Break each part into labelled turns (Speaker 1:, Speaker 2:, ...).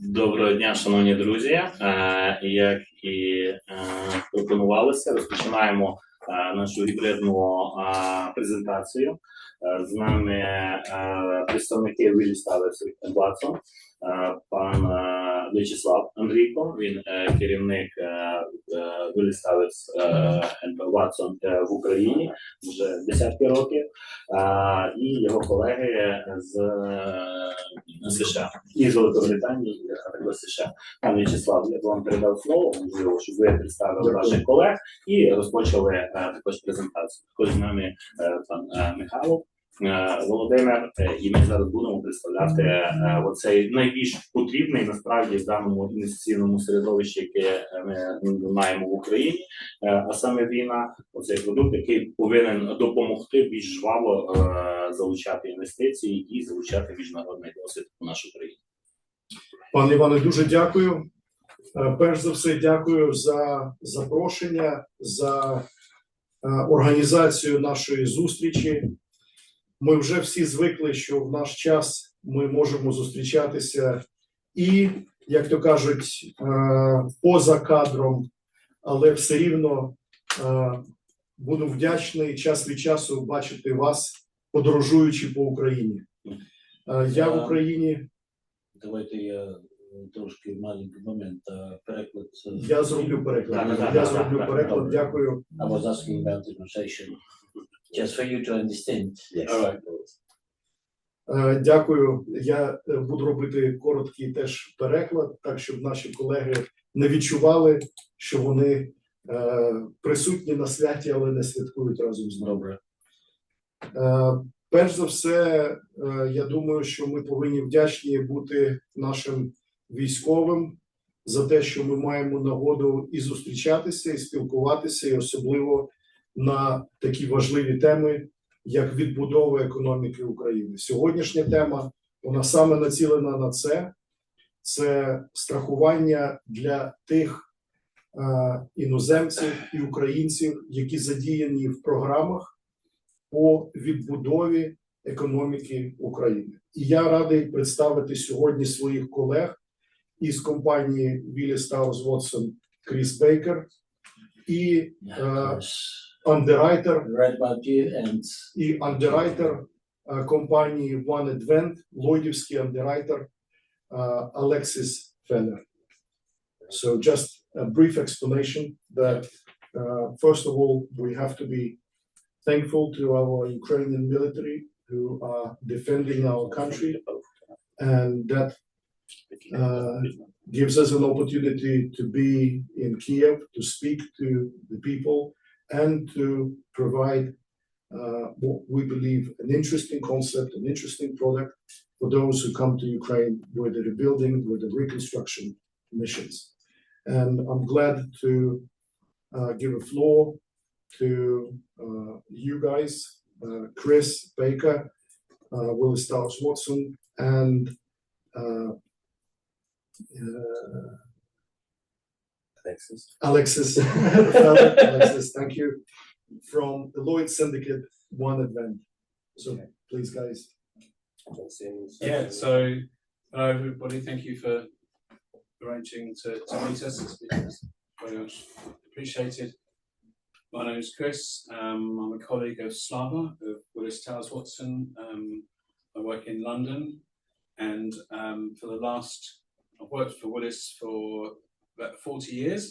Speaker 1: Доброго дня, шановні друзі. Як і пропонувалося, розпочинаємо нашу гібридну презентацію. З нами представники Вілістави Ватсон, пан В'ячеслав Андрійко, він керівник Віліставець Ватсон в Україні вже десятки років, і його колеги з США, і з Великобританії, а також США. Пан В'ячеслав, я вам передав слово, можливо, щоб ви представили ваших колег і розпочали також презентацію. Також з нами пан Михайло, Володимир, і ми зараз будемо представляти оцей найбільш потрібний насправді в даному інвестиційному середовищі, яке ми маємо в Україні, а саме війна, оцей продукт, який повинен допомогти більш жваво залучати інвестиції і залучати міжнародний досвід у нашу країну.
Speaker 2: Пане Іване, дуже дякую. Перш за все, дякую за запрошення, за організацію нашої зустрічі. Ми вже всі звикли, що в наш час ми можемо зустрічатися і, як то кажуть, поза кадром, але все рівно буду вдячний час від часу бачити вас, подорожуючи по Україні. Я в Україні...
Speaker 3: Давайте я трошки маленький момент. Переклад...
Speaker 2: Я зроблю переклад. Дякую.
Speaker 3: I was asking about the translation. Just for you to understand. Yes. All right.
Speaker 2: Дякую. Я буду робити короткий теж переклад, так щоб наші колеги не відчували, що вони присутні на святі, але не святкують разом з нами. Перш за все, я думаю, що ми повинні вдячні бути нашим військовим за те, що ми маємо нагоду і зустрічатися, і спілкуватися, і особливо на такі важливі теми, як відбудова економіки України. Сьогоднішня тема, вона саме націлена на це. Це страхування для тих іноземців і українців, які задіяні в програмах по відбудові економіки України. І я радий представити сьогодні своїх колег із компанії Willis Watson Кріс Бейкер і андеррайтер компанії One Advent, лойдівський андеррайтер Алексіс Феннер. So just a brief explanation that first of all we have to be thankful to our Ukrainian military who are defending our country, and that gives us an opportunity to be in Kiev, to speak to the people, and to provide what we believe an interesting concept, an interesting product for those who come to Ukraine with the rebuilding, with the reconstruction missions. And I'm glad to give a floor to you guys, Chris Baker, Willis Watson, and Alexis, thank you, from the Lloyd Syndicate, One Advent. So please, guys.
Speaker 4: Yeah, so hello everybody, thank you for arranging to meet us. It's very much appreciated. My name is Chris. I'm a colleague of Slava, of Willis Towers Watson. I work in London, and I've worked for Willis for about 40 years,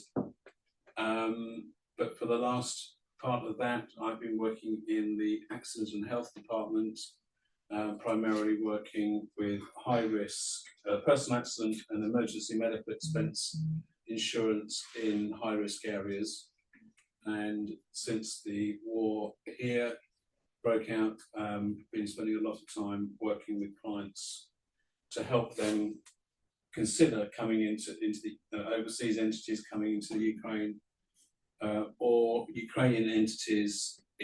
Speaker 4: but for the last part of that I've been working in the accident and health department, primarily working with high risk personal accident and emergency medical expense insurance in high risk areas. And since the war here broke out, been spending a lot of time working with clients to help them consider coming into the overseas entities coming into the Ukraine, or Ukrainian entities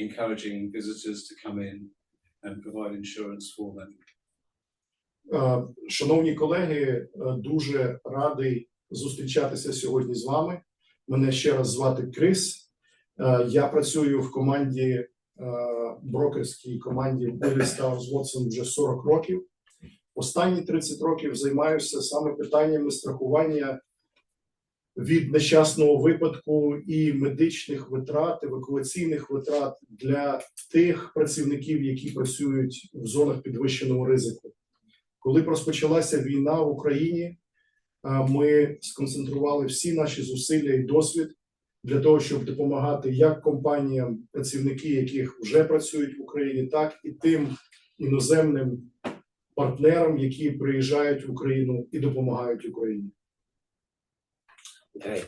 Speaker 4: encouraging visitors to come in and provide insurance for them.
Speaker 2: Шановні колеги, дуже радий зустрічатися сьогодні з вами. Мене ще раз звати Крис. Я працюю в команді, брокерській команді Willis Watson вже 40 років. Останні 30 років займаюся саме питаннями страхування від нещасного випадку і медичних витрат, евакуаційних витрат для тих працівників, які працюють в зонах підвищеного ризику. Коли розпочалася війна в Україні, ми сконцентрували всі наші зусилля і досвід для того, щоб допомагати як компаніям, працівники яких вже працюють в Україні, так і тим іноземним партнерам, які приїжджають в Україну і допомагають Україні.
Speaker 5: Okay.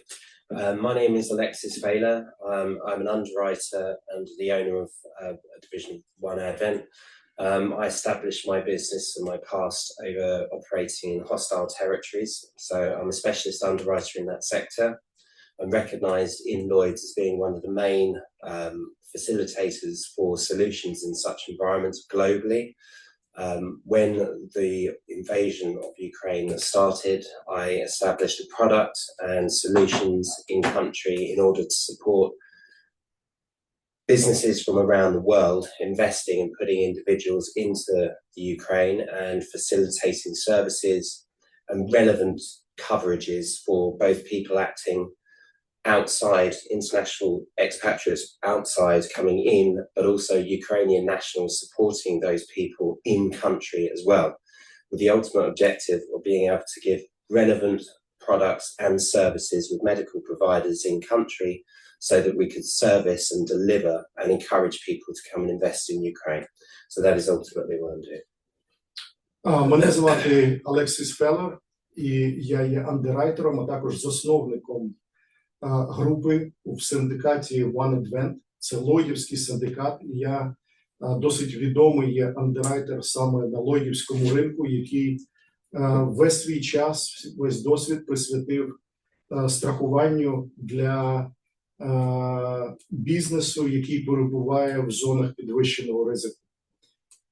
Speaker 5: My name is Alexis Failer. I'm an underwriter and the owner of a division of One Advent. I established my business in my past over operating in hostile territories. So I'm a specialist underwriter in that sector. I'm recognised in Lloyd's as being one of the main facilitators for solutions in such environments globally. When the invasion of Ukraine started, I established a product and solutions in country in order to support businesses from around the world investing and putting individuals into the Ukraine and facilitating services and relevant coverages for both people acting outside, international expatriates outside coming in, but also Ukrainian nationals supporting those people in country as well, with the ultimate objective of being able to give relevant products and services with medical providers in country so that we could service and deliver and encourage people to come and invest in Ukraine. So that is ultimately what I'm doing.
Speaker 2: Мене звати Алексіс Феллер, і я є андеррайтером, а також засновником групи в синдикаті One Advent. Це Ллойдівський синдикат. Я досить відомий є андеррайтер саме на Ллойдівському ринку, який весь свій час, весь досвід присвятив страхуванню для бізнесу, який перебуває в зонах підвищеного ризику.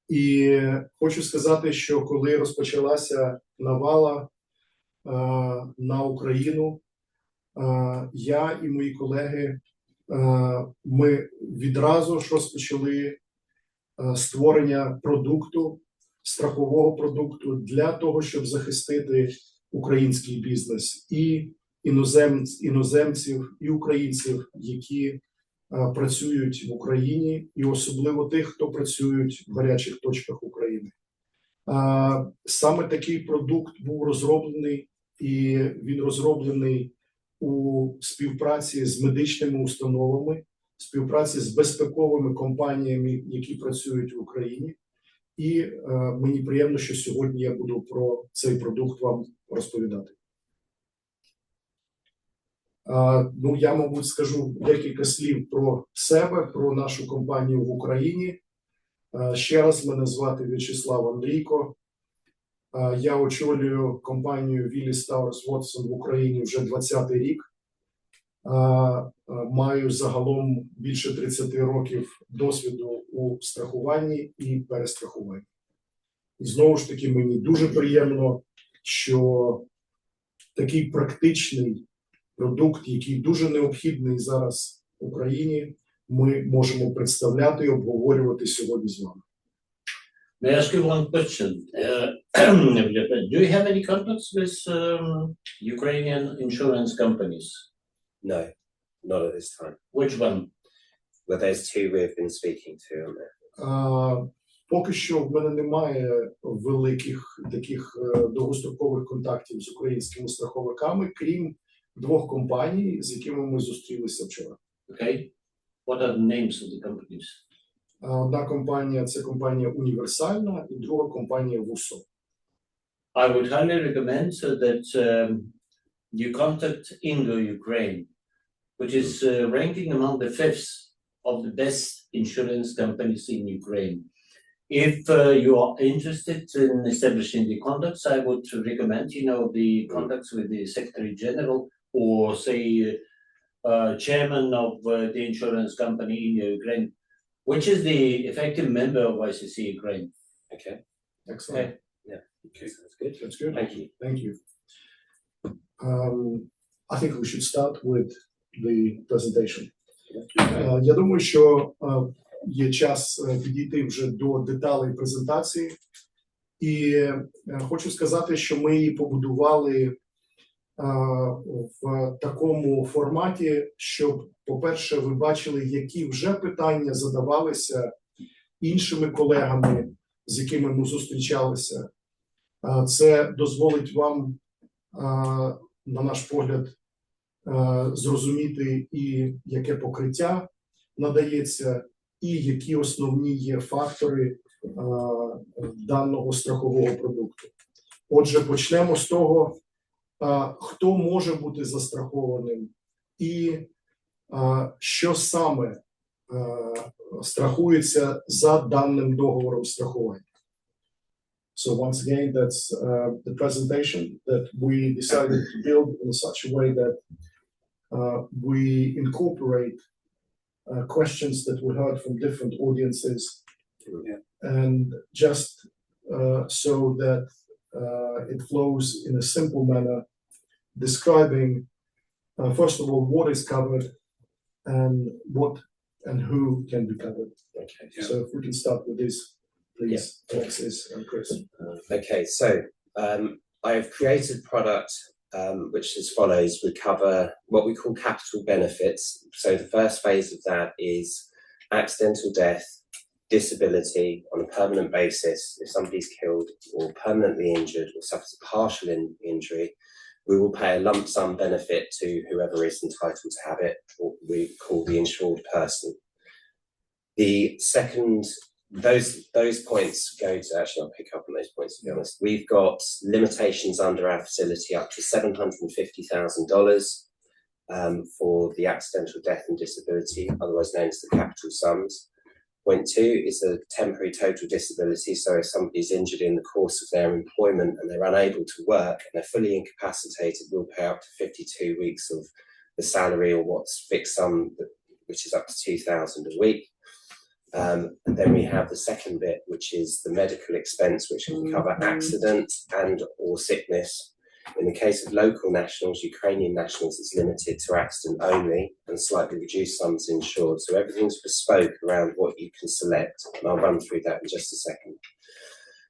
Speaker 2: І хочу сказати, що коли розпочалася навала на Україну, я і мої колеги, ми відразу ж розпочали створення продукту, страхового продукту для того, щоб захистити український бізнес і іноземців, і українців, які працюють в Україні, і особливо тих, хто працюють в гарячих точках України. Саме такий продукт був розроблений, і він розроблений у співпраці з медичними установами, співпраці з безпековими компаніями, які працюють в Україні. І мені приємно, що сьогодні я буду про цей продукт вам розповідати. Я, мабуть, скажу декілька слів про себе, про нашу компанію в Україні. Ще раз, мене звати В'ячеслав Андрійко. Я очолюю компанію Willis Towers Watson в Україні вже 20-й рік. Маю загалом більше 30 років досвіду у страхуванні і перестрахуванні. І знову ж таки, мені дуже приємно, що такий практичний продукт, який дуже необхідний зараз в Україні, ми можемо представляти і обговорювати сьогодні з вами.
Speaker 3: May I ask you one question? Do you have any contacts with Ukrainian insurance companies?
Speaker 5: No, not at this time.
Speaker 3: Which one?
Speaker 5: Well, there's two we've been speaking to on there.
Speaker 2: Поки що в мене немає великих таких довгострокових контактів з українськими страховиками, крім двох компаній, з якими ми зустрілися вчора.
Speaker 3: Okay. What are the names of the companies?
Speaker 2: Одна компанія – це компанія Універсальна, і друга компанія ВУСО.
Speaker 3: I would highly recommend that you contact Ingo Ukraine, which is ranking among the fifth of the best insurance companies in Ukraine. If you are interested in establishing the contacts, I would recommend, the contacts with the Secretary General or, say, chairman of the insurance company in Ukraine, which is the effective member of ICC Ukraine.
Speaker 5: Okay.
Speaker 2: Excellent.
Speaker 3: Okay.
Speaker 5: Yeah. Okay. That's good.
Speaker 2: That's good.
Speaker 5: Thank you.
Speaker 2: Thank you. I think we should start with the presentation. Я думаю, що є час підійти вже до деталей презентації. І хочу сказати, що ми її побудували в такому форматі, щоб, по-перше, ви бачили, які вже питання задавалися іншими колегами, з якими ми зустрічалися. Це дозволить вам, на наш погляд, зрозуміти і яке покриття надається, і які основні є фактори даного страхового продукту. Отже, почнемо з того, хто може бути застрахованим і що саме страхується за даним договором страхування. So once again, that's the presentation that we decided to build in such a way that we incorporate questions that we heard from different audiences, and just so that it flows in a simple manner, describing, first of all, what is covered and what and who can be covered.
Speaker 5: Okay.
Speaker 2: So if we can start with this, please, Alexis and Chris.
Speaker 5: Okay, so I have created a product which as follows. We cover what we call capital benefits. So the first phase of that is accidental death, disability on a permanent basis. If somebody's killed or permanently injured or suffers a partial injury, we will pay a lump sum benefit to whoever is entitled to have it, what we call the insured person. The second, those points go to, actually I'll pick up on those points to be honest. We've got limitations under our facility up to $750,000 for the accidental death and disability, otherwise known as the capital sums. Point two is a temporary total disability. So if somebody's injured in the course of their employment and they're unable to work and they're fully incapacitated, we'll pay up to 52 weeks of the salary or what's fixed sum, which is up to $2,000 a week. And then we have the second bit, which is the medical expense, which can cover accident and or sickness. In the case of local nationals, Ukrainian nationals, it's limited to accident only and slightly reduced sums insured. So everything's bespoke around what you can select. And I'll run through that in just a second.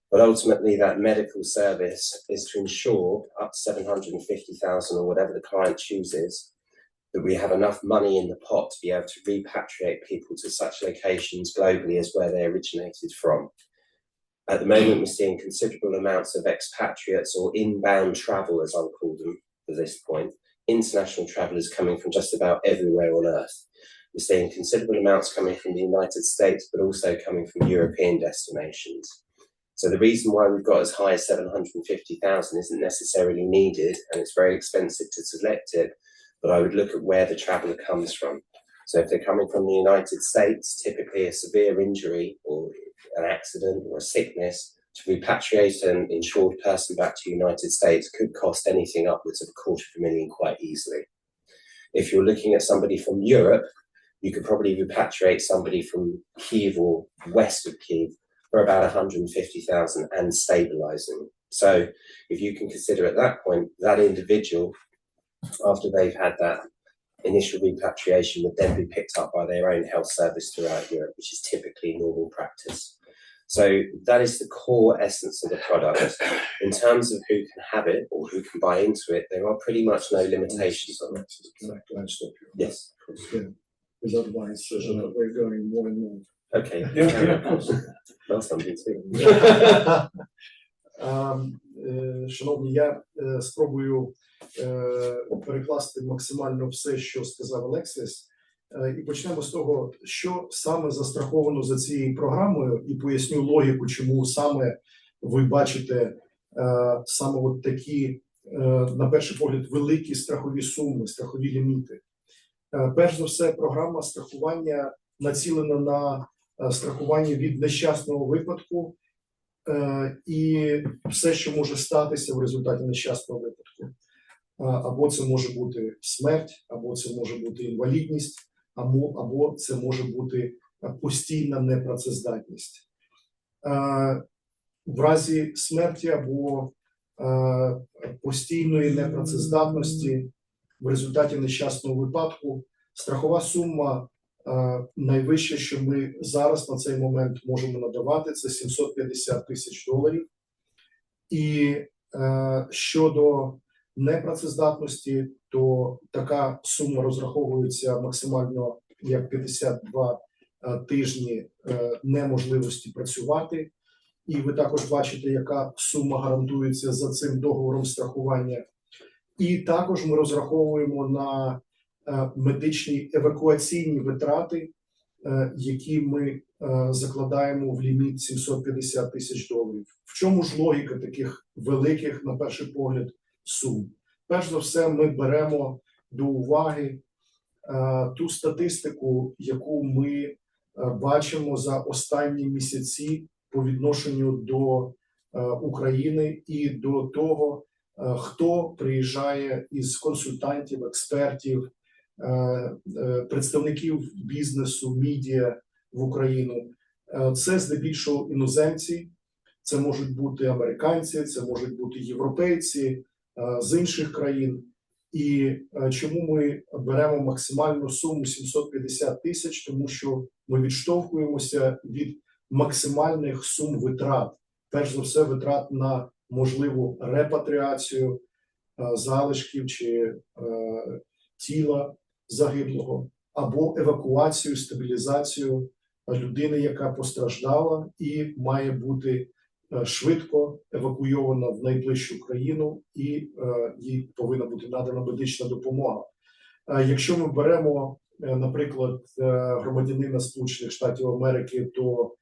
Speaker 5: But ultimately, that medical service is to ensure up to $750,000 or whatever the client chooses, that we have enough money in the pot to be able to repatriate people to such locations globally as where they originated from. At the moment, we're seeing considerable amounts of expatriates or inbound travel, as I'll call them at this point, international travellers coming from just about everywhere on earth. We're seeing considerable amounts coming from the United States, but also coming from European destinations. So the reason why we've got as high as 750,000 isn't necessarily needed, and it's very expensive to select it, but I would look at where the traveller comes from. So if they're coming from the United States, typically a severe injury or an accident or a sickness, to repatriate an insured person back to the United States could cost anything upwards of $250,000 quite easily. If you're looking at somebody from Europe, you could probably repatriate somebody from Kyiv or west of Kyiv for about $150,000 and stabilizing. So if you can consider at that point, that individual, after they've had that initial repatriation, would then be picked up by their own health service throughout Europe, which is typically normal practice. So that is the core essence of the product. In terms of who can have it or who can buy into it, there are pretty much no limitations on it. Yes.
Speaker 2: Because otherwise we're going more and more.
Speaker 5: Okay. Yeah, of course. That's something too.
Speaker 2: Шановні, я спробую перекласти максимально все, що сказав Алексіс, і почнемо з того, що саме застраховано за цією програмою, і поясню логіку, чому саме ви бачите саме от такі, на перший погляд, великі страхові суми, страхові ліміти. Перш за все, програма страхування націлена на страхування від нещасного випадку і все, що може статися в результаті нещасного випадку. Або це може бути смерть, або це може бути інвалідність, або це може бути постійна непрацездатність. В разі смерті або постійної непрацездатності в результаті нещасного випадку страхова сума найвища, що ми зараз на цей момент можемо надавати, це $750 тисяч. І щодо непрацездатності, то така сума розраховується максимально як 52 тижні неможливості працювати. І ви також бачите, яка сума гарантується за цим договором страхування. І також ми розраховуємо на медичні евакуаційні витрати, які ми закладаємо в ліміт $750 тисяч. В чому ж логіка таких великих, на перший погляд, сум? Перш за все, ми беремо до уваги ту статистику, яку ми бачимо за останні місяці по відношенню до України і до того, хто приїжджає із консультантів, експертів, представників бізнесу, медіа в Україну. Це здебільшого іноземці, це можуть бути американці, це можуть бути європейці з інших країн. І чому ми беремо максимальну суму 750 тисяч? Тому що ми відштовхуємося від максимальних сум витрат. Перш за все, витрат на можливу репатріацію залишків чи тіла загиблого, або евакуацію, стабілізацію людини, яка постраждала і має бути швидко евакуйована в найближчу країну, і їй повинна бути надана медична допомога. Якщо ми беремо, наприклад, громадянина Сполучених Штатів Америки, то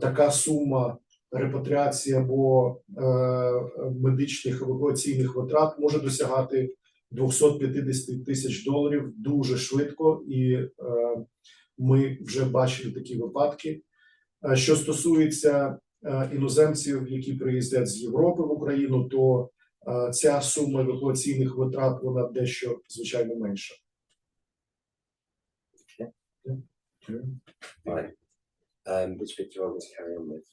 Speaker 2: така сума репатріації або медичних евакуаційних витрат може досягати $250 тисяч дуже швидко, і ми вже бачили такі випадки. Що стосується іноземців, які приїздять з Європи в Україну, то ця сума евакуаційних витрат, вона дещо, звичайно, менша.
Speaker 5: Fine. Which bit do you want me to carry on with?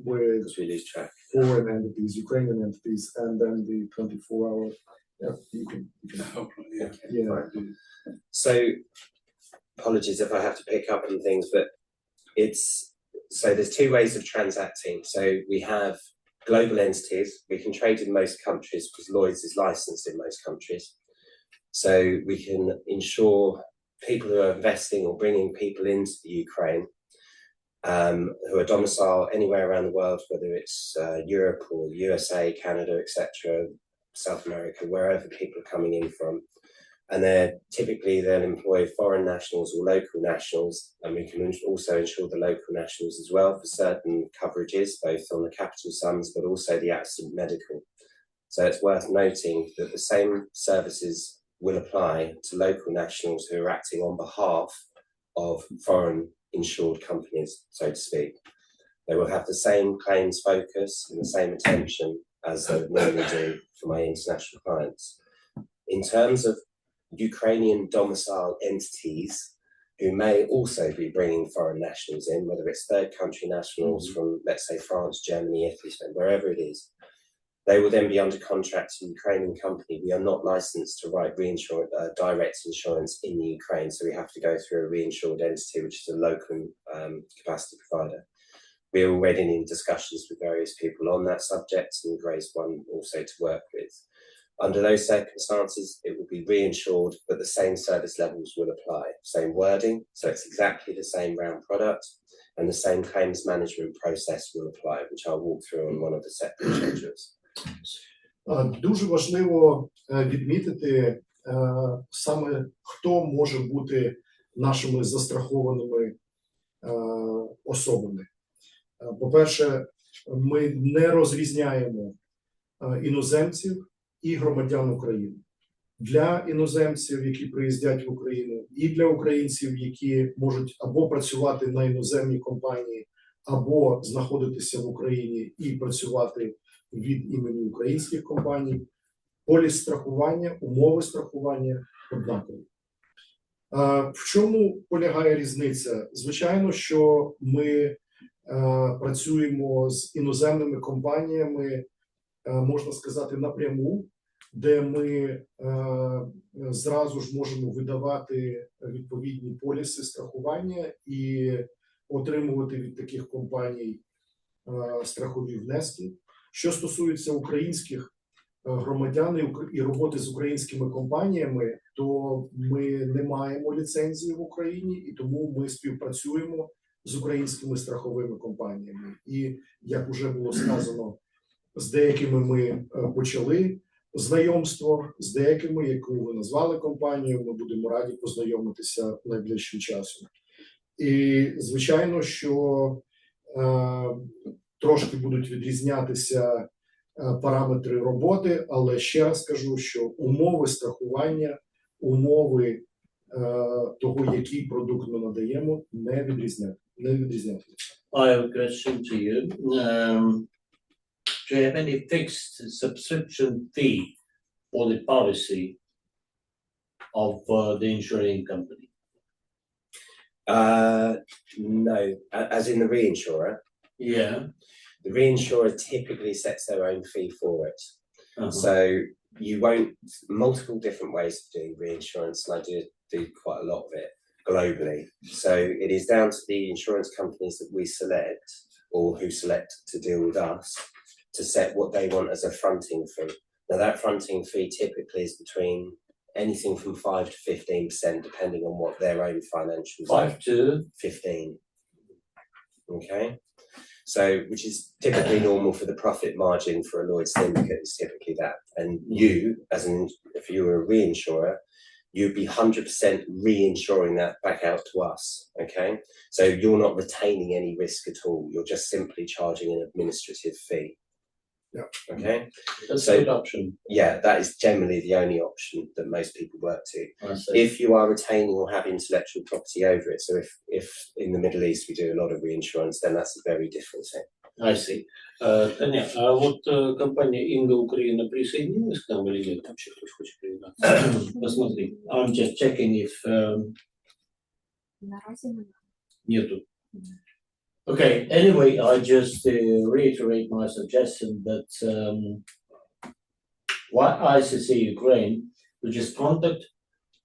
Speaker 2: With
Speaker 5: Because we lose track.
Speaker 2: foreign entities, Ukrainian entities, and then the 24-hour. Yeah, you can.
Speaker 4: Oh, yeah.
Speaker 2: Yeah.
Speaker 5: Fine. So, apologies if I have to pick up on things, but there's two ways of transacting. So we have global entities. We can trade in most countries because Lloyd's is licensed in most countries. So we can ensure people who are investing or bringing people into the Ukraine who are domiciled anywhere around the world, whether it's Europe or USA, Canada, etc., South America, wherever people are coming in from. And they'll employ foreign nationals or local nationals, and we can also insure the local nationals as well for certain coverages, both on the capital sums but also the accident medical. So it's worth noting that the same services will apply to local nationals who are acting on behalf of foreign insured companies, so to speak. They will have the same claims focus and the same attention as they would normally do for my international clients. In terms of Ukrainian domicile entities who may also be bringing foreign nationals in, whether it's third country nationals from, let's say, France, Germany, Italy, Spain, wherever it is, they will then be under contract to the Ukrainian company. We are not licensed to write direct insurance in the Ukraine, so we have to go through a reinsured entity, which is a local capacity provider. We're already in discussions with various people on that subject, and we've raised one also to work with. Under those circumstances, it will be reinsured, but the same service levels will apply. Same wording, so it's exactly the same round product, and the same claims management process will apply, which I'll walk through on one of the separate schedules.
Speaker 2: Дуже важливо відмітити саме, хто може бути нашими застрахованими особами. По-перше, ми не розрізняємо іноземців і громадян України. Для іноземців, які приїздять в Україну, і для українців, які можуть або працювати на іноземній компанії, або знаходитися в Україні і працювати від імені українських компаній, поліс страхування, умови страхування однакові. В чому полягає різниця? Звичайно, що ми працюємо з іноземними компаніями, можна сказати, напряму, де ми зразу ж можемо видавати відповідні поліси страхування і отримувати від таких компаній страхові внески. Що стосується українських громадян і роботи з українськими компаніями, то ми не маємо ліцензії в Україні, і тому ми співпрацюємо з українськими страховими компаніями. І, як вже було сказано, з деякими ми почали знайомство, з деякими, яку ви назвали компанією, ми будемо раді познайомитися найближчим часом. І, звичайно, що трошки будуть відрізнятися параметри роботи, але ще раз кажу, що умови страхування, умови того, який продукт ми надаємо, не відрізнятися.
Speaker 3: I have a question to you. Do you have any fixed subscription fee for the policy of the insuring company?
Speaker 5: No, as in the reinsurer.
Speaker 3: Yeah.
Speaker 5: The reinsurer typically sets their own fee for it. So you won't, multiple different ways of doing reinsurance, and I do quite a lot of it globally. So it is down to the insurance companies that we select, or who select to deal with us, to set what they want as a fronting fee. Now that fronting fee typically is between anything from 5 to 15%, depending on what their own financials are.
Speaker 3: 5 to
Speaker 5: 15. Okay. So, which is typically normal for the profit margin for a Lloyd's syndicate is typically that. And you, if you were a reinsurer, you'd be 100% reinsuring that back out to us. Okay. So you're not retaining any risk at all. You're just simply charging an administrative fee.
Speaker 2: Yeah.
Speaker 5: Okay.
Speaker 3: That's
Speaker 5: So,
Speaker 3: a good option.
Speaker 5: Yeah, that is generally the only option that most people work to.
Speaker 3: I see.
Speaker 5: If you are retaining or have intellectual property over it, so if in the Middle East we do a lot of reinsurance, then that's a very different thing.
Speaker 3: I see. Таня, а вот компания Инга Украина присоединилась к нам или нет? Там еще кто-то хочет признаться. Посмотри. I'm just checking if
Speaker 6: Наразі немає.
Speaker 3: нету. Okay, anyway, I just reiterate my suggestion that what ICC Ukraine, we just contact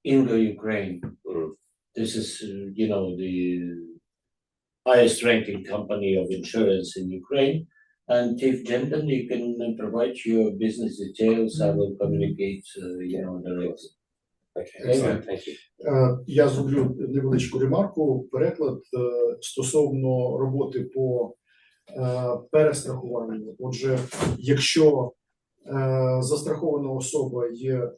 Speaker 3: Inga Ukraine. This is, you know, the highest ranking company of insurance in Ukraine. And if Jensen, you can provide your business details, I will communicate, you know, directly.
Speaker 5: Okay, excellent. Thank you.
Speaker 2: Я зроблю невеличку ремарку, переклад стосовно роботи по перестрахуванню. Отже, якщо застрахована особа є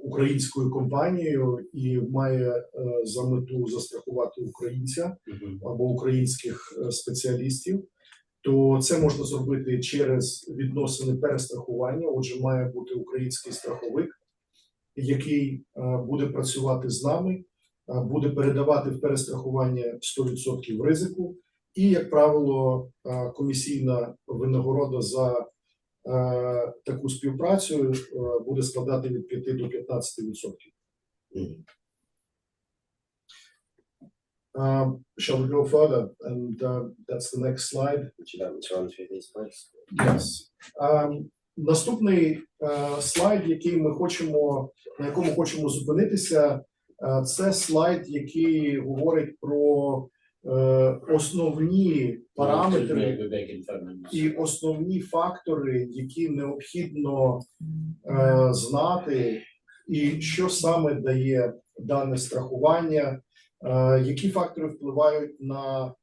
Speaker 2: українською компанією і має за мету застрахувати українця або українських спеціалістів, то це можна зробити через відносини перестрахування. Отже, має бути український страховик, який буде працювати з нами, буде передавати в перестрахування 100% ризику, і, як правило, комісійна винагорода за таку співпрацю буде складати від 5 до 15%. Shall we go further? And that's the next slide.
Speaker 5: Would you like me to run through these slides?
Speaker 2: Yes. Наступний слайд, на якому хочемо зупинитися, це слайд, який говорить про основні параметри і основні фактори, які необхідно знати, і що саме дає дане страхування, які фактори впливають на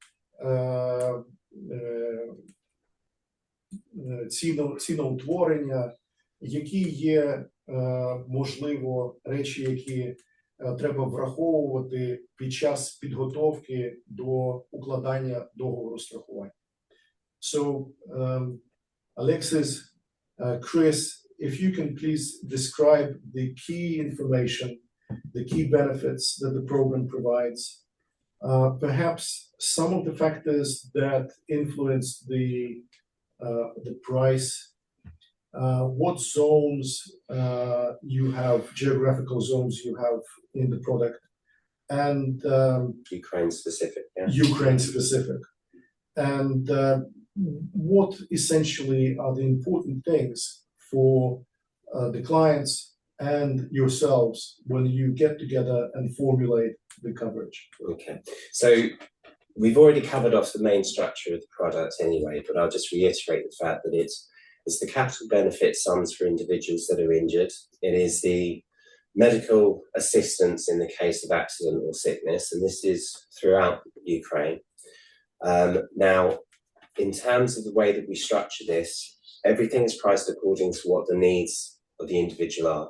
Speaker 2: ціноутворення, які є, можливо, речі, які треба враховувати під час підготовки до укладання договору страхування. So, Alexis, Chris, if you can please describe the key information, the key benefits that the program provides, perhaps some of the factors that influence the price, what zones you have, geographical zones you have in the product, and
Speaker 5: Ukraine specific. Yeah.
Speaker 2: Ukraine specific, and what essentially are the important things for the clients and yourselves when you get together and formulate the coverage.
Speaker 5: Okay, so we've already covered off the main structure of the product anyway, but I'll just reiterate the fact that it's It's the capital benefit sums for individuals that are injured. It is the medical assistance in the case of accident or sickness, and this is throughout Ukraine. Now, in terms of the way that we structure this, everything is priced according to what the needs of the individual are.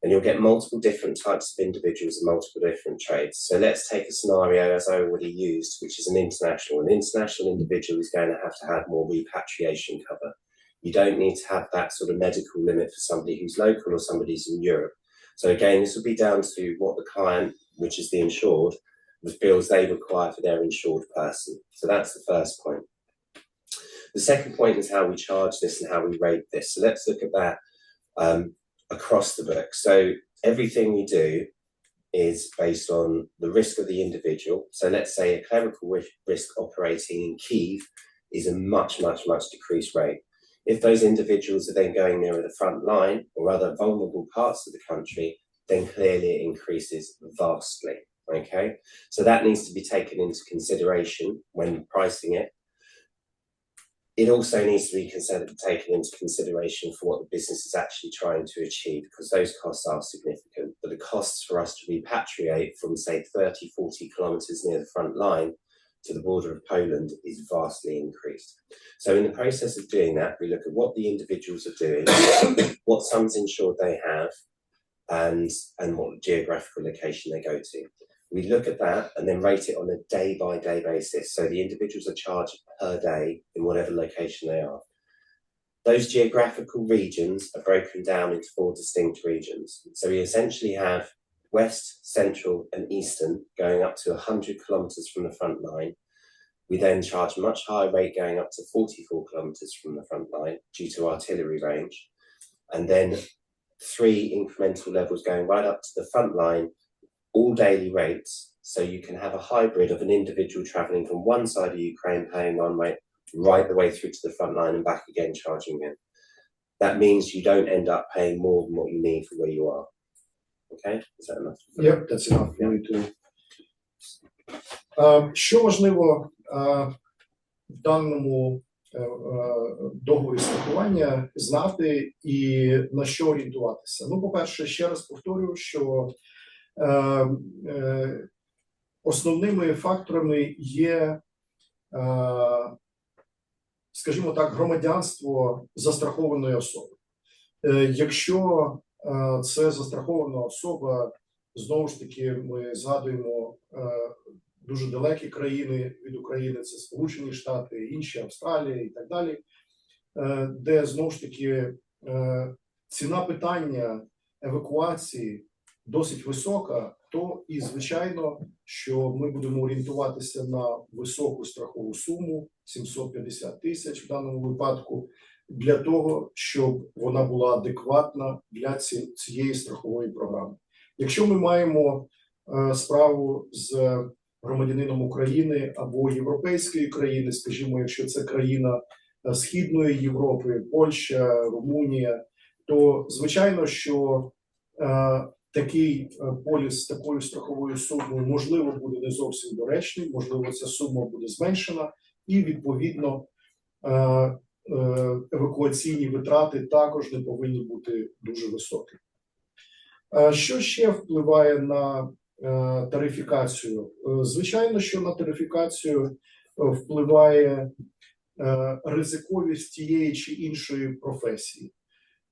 Speaker 5: And you'll get multiple different types of individuals and multiple different trades. So let's take a scenario, as I already used, which is an international. An international individual is going to have more repatriation cover. You don't need to have that sort of medical limit for somebody who's local or somebody who's in Europe. So again, this will be down to what the client, which is the insured, feels they require for their insured person. So that's the first point. The second point is how we charge this and how we rate this. So let's look at that across the book. So everything we do is based on the risk of the individual. So let's say a clerical risk operating in Kyiv is a much, much, much decreased rate. If those individuals are then going nearer the front line or other vulnerable parts of the country, then clearly it increases vastly. Okay, so that needs to be taken into consideration when pricing it. It also needs to be taken into consideration for what the business is actually trying to achieve, because those costs are significant. But the costs for us to repatriate from, say, 30, 40 kilometres near the front line to the border of Poland is vastly increased. So in the process of doing that, we look at what the individuals are doing, what sums insured they have, and what geographical location they go to. We look at that and then rate it on a day-by-day basis. So the individuals are charged per day in whatever location they are. Those geographical regions are broken down into 4 distinct regions. So we essentially have West, Central and Eastern going up to 100 kilometres from the front line. We then charge a much higher rate going up to 44 kilometres from the front line due to artillery range. And then 3 incremental levels going right up to the front line, all daily rates, so you can have a hybrid of an individual travelling from one side of Ukraine paying one rate right the way through to the front line and back again charging in. That means you don't end up paying more than what you need for where you are. Okay, is that enough?
Speaker 2: Yep, that's enough. Що важливо в даному договорі страхування знати і на що орієнтуватися? Ну, по-перше, ще раз повторюю, що основними факторами є, скажімо так, громадянство застрахованої особи. Якщо це застрахована особа, знову ж таки, ми згадуємо дуже далекі країни від України, це Сполучені Штати, інші, Австралія і так далі, де, знову ж таки, ціна питання евакуації досить висока, то і, звичайно, що ми будемо орієнтуватися на високу страхову суму, 750 тисяч в даному випадку, для того, щоб вона була адекватна для цієї страхової програми. Якщо ми маємо справу з громадянином України або європейської країни, скажімо, якщо це країна Східної Європи, Польща, Румунія, то, звичайно, що такий поліс з такою страховою сумою, можливо, буде не зовсім доречний, можливо, ця сума буде зменшена, і, відповідно, евакуаційні витрати також не повинні бути дуже високі. Що ще впливає на тарифікацію? Звичайно, що на тарифікацію впливає ризиковість тієї чи іншої професії.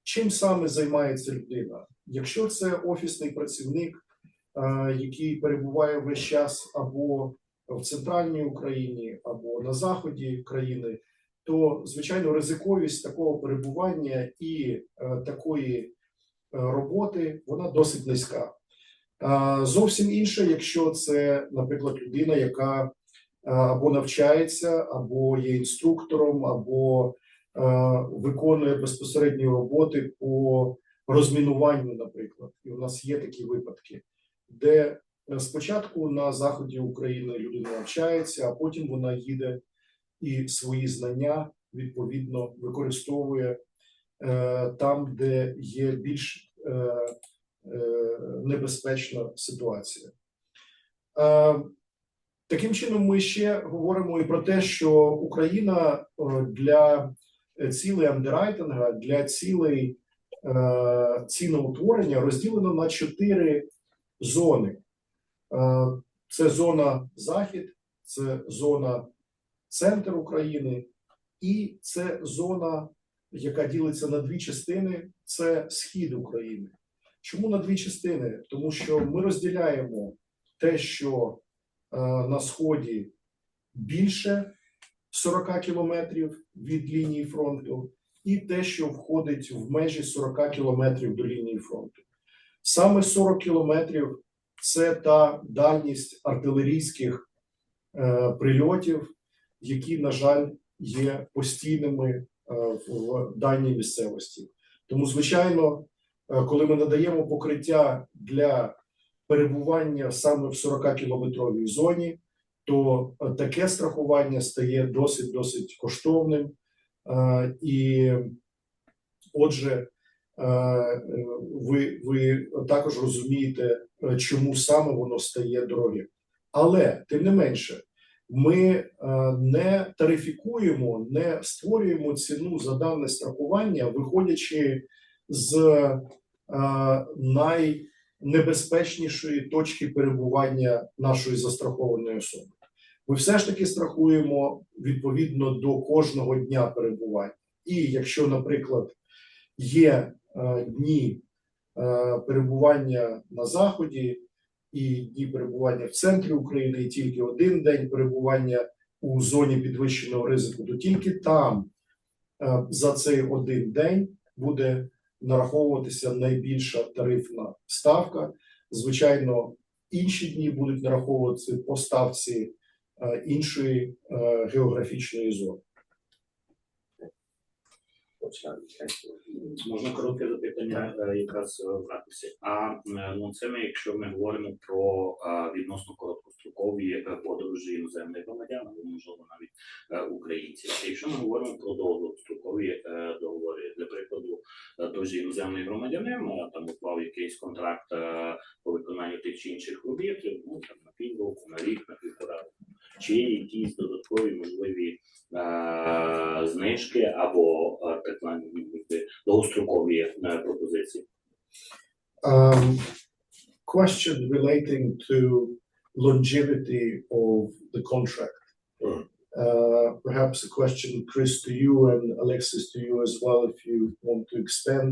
Speaker 2: Чим саме займається людина? Якщо це офісний працівник, який перебуває весь час або в центральній Україні, або на заході країни, то, звичайно, ризиковість такого перебування і такої роботи, вона досить низька. Зовсім інше, якщо це, наприклад, людина, яка або навчається, або є інструктором, або виконує безпосередні роботи по розмінуванню, наприклад. І у нас є такі випадки, де спочатку на заході України людина навчається, а потім вона їде і свої знання, відповідно, використовує там, де є більш небезпечна ситуація. Таким чином, ми ще говоримо і про те, що Україна для цілей андеррайтинга, для цілей ціноутворення розділено на 4 зони. Це зона Захід, це зона Центр України і це зона, яка ділиться на 2 частини, це Схід України. Чому на 2 частини? Тому що ми розділяємо те, що на Сході більше 40 кілометрів від лінії фронту, і те, що входить в межі 40 кілометрів до лінії фронту. Саме 40 кілометрів – це та дальність артилерійських прильотів, які, на жаль, є постійними в даній місцевості. Тому, звичайно, коли ми надаємо покриття для перебування саме в 40-кілометровій зоні, то таке страхування стає досить коштовним. І, отже, ви також розумієте, чому саме воно стає дорогим. Але, тим не менше, ми не тарифікуємо, не створюємо ціну за дане страхування, виходячи з найнебезпечнішої точки перебування нашої застрахованої особи. Ми все ж таки страхуємо відповідно до кожного дня перебування. І якщо, наприклад, є дні перебування на Заході і дні перебування в центрі України, і тільки один день перебування у зоні підвищеного ризику, то тільки там за цей один день буде нараховуватися найбільша тарифна ставка. Звичайно, інші дні будуть нараховуватися по ставці іншої географічної зони.
Speaker 1: Можна коротке запитання якраз в ракурсі. Це ми, якщо ми говоримо про відносно короткострокові подорожі іноземних громадян, або, можливо, навіть українців. Якщо ми говоримо про довгострокові договори, для прикладу, той же іноземний громадянин там уклав якийсь контракт по виконанню тих чи інших робіт, там, на півроку, на рік, на півтора року. Чи є якісь додаткові можливі знижки або так звані довгострокові пропозиції?
Speaker 2: Question relating to longevity of the contract. Perhaps a question, Chris, to you, and Alexis, to you as well, if you want to expand.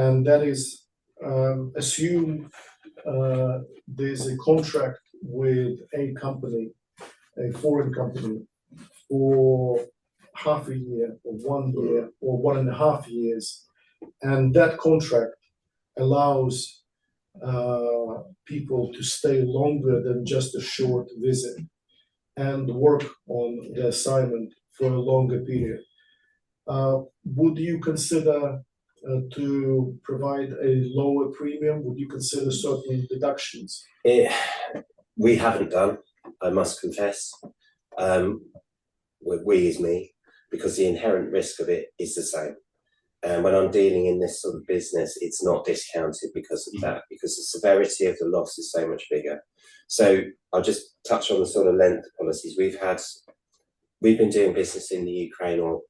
Speaker 2: And that is, assume there's a contract with a company, a foreign company, for half a year or 1 year or 1.5 years, and that contract allows people to stay longer than just a short visit and work on the assignment for a longer period. Would you consider to provide a lower premium? Would you consider certain deductions?
Speaker 5: We haven't done, I must confess. We is me, because the inherent risk of it is the same. And when I'm dealing in this sort of business, it's not discounted because of that, because the severity of the loss is so much bigger. So I'll just touch on the sort of length policies. We've been doing business in the Ukraine, or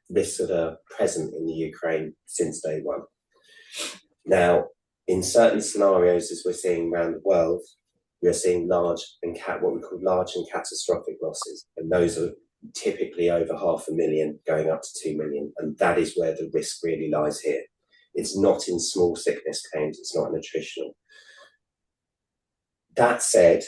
Speaker 5: risks that are present in the Ukraine, since day one. Now, in certain scenarios, as we're seeing around the world, we're seeing large and what we call large and catastrophic losses, and those are typically over 500,000 going up to 2 million, and that is where the risk really lies here. It's not in small sickness claims, it's not in attritional. That said,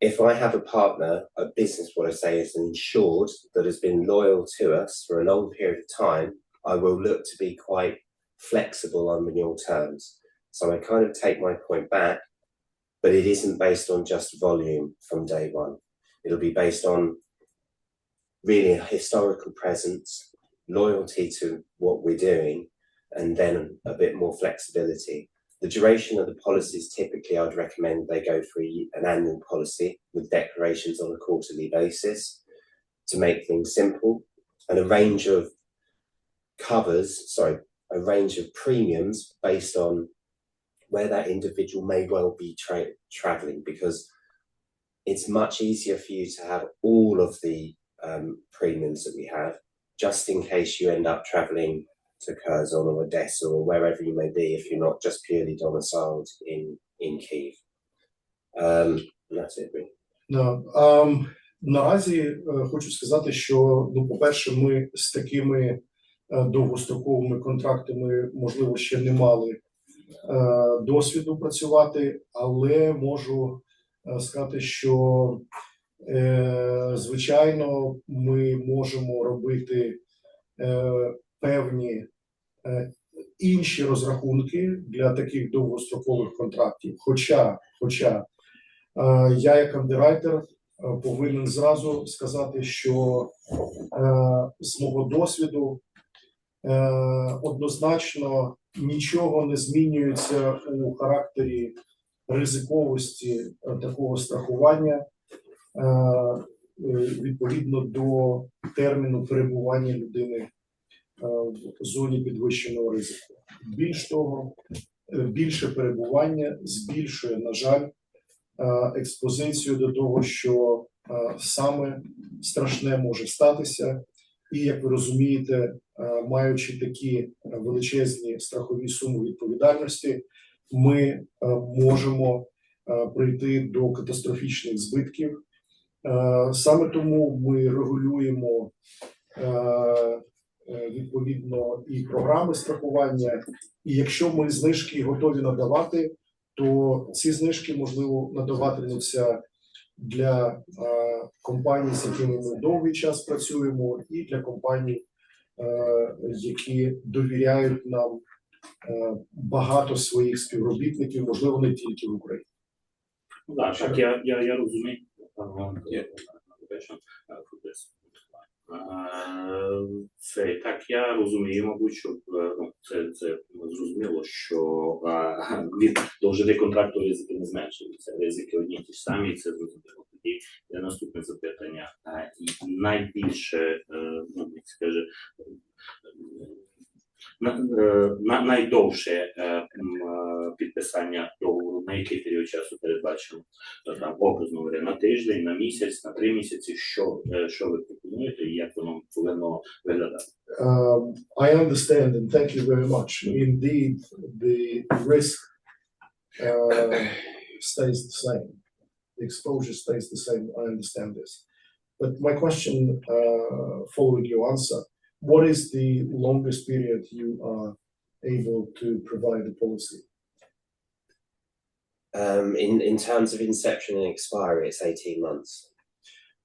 Speaker 5: if I have a partner, a business, what I say is an insured that has been loyal to us for a long period of time, I will look to be quite flexible on renewal terms. So I kind of take my point back, but it isn't based on just volume from day one. It'll be based on really a historical presence, loyalty to what we're doing, and then a bit more flexibility. The duration of the policies, typically I'd recommend they go for an annual policy with declarations on a quarterly basis to make things simple, and a range of premiums based on where that individual may well be traveling, because it's much easier for you to have all of the premiums that we have just in case you end up traveling to Curzon or Odessa or wherever you may be if you're not just purely domiciled in Kyiv. And that's it, really.
Speaker 2: Наразі хочу сказати, що, по-перше, ми з такими довгостроковими контрактами, можливо, ще не мали досвіду працювати, але можу сказати, що, звичайно, ми можемо робити певні інші розрахунки для таких довгострокових контрактів. Хоча я як андеррайтер повинен зразу сказати, що з мого досвіду однозначно нічого не змінюється у характері ризиковості такого страхування відповідно до терміну перебування людини в зоні підвищеного ризику. Більш того, більше перебування збільшує, на жаль, експозицію до того, що саме страшне може статися. І, як ви розумієте, маючи такі величезні страхові суми відповідальності, ми можемо прийти до катастрофічних збитків. Саме тому ми регулюємо відповідно і програми страхування. І якщо ми знижки готові надавати, то ці знижки, можливо, надаватимуться для компаній, з якими ми довгий час працюємо, і для компаній, які довіряють нам багато своїх співробітників, можливо, не тільки в Україні.
Speaker 1: Так, я розумію. Так, я розумію, мабуть, що це зрозуміло, що від довжини контракту ризики не зменшуються. Ризики одні ті ж самі, це зрозуміло. Тоді є наступне запитання. І найбільше, найдовше підписання договору, на який період часу передбачено, там, образно говоря, на тиждень, на місяць, на 3 місяці, що ви пропонуєте і як воно повинно виглядати?
Speaker 2: I understand and thank you very much. Indeed, the risk stays the same. The exposure stays the same. I understand this. But my question, following your answer, what is the longest period you are able to provide a policy?
Speaker 5: In terms of inception and expiry, it's 18 months.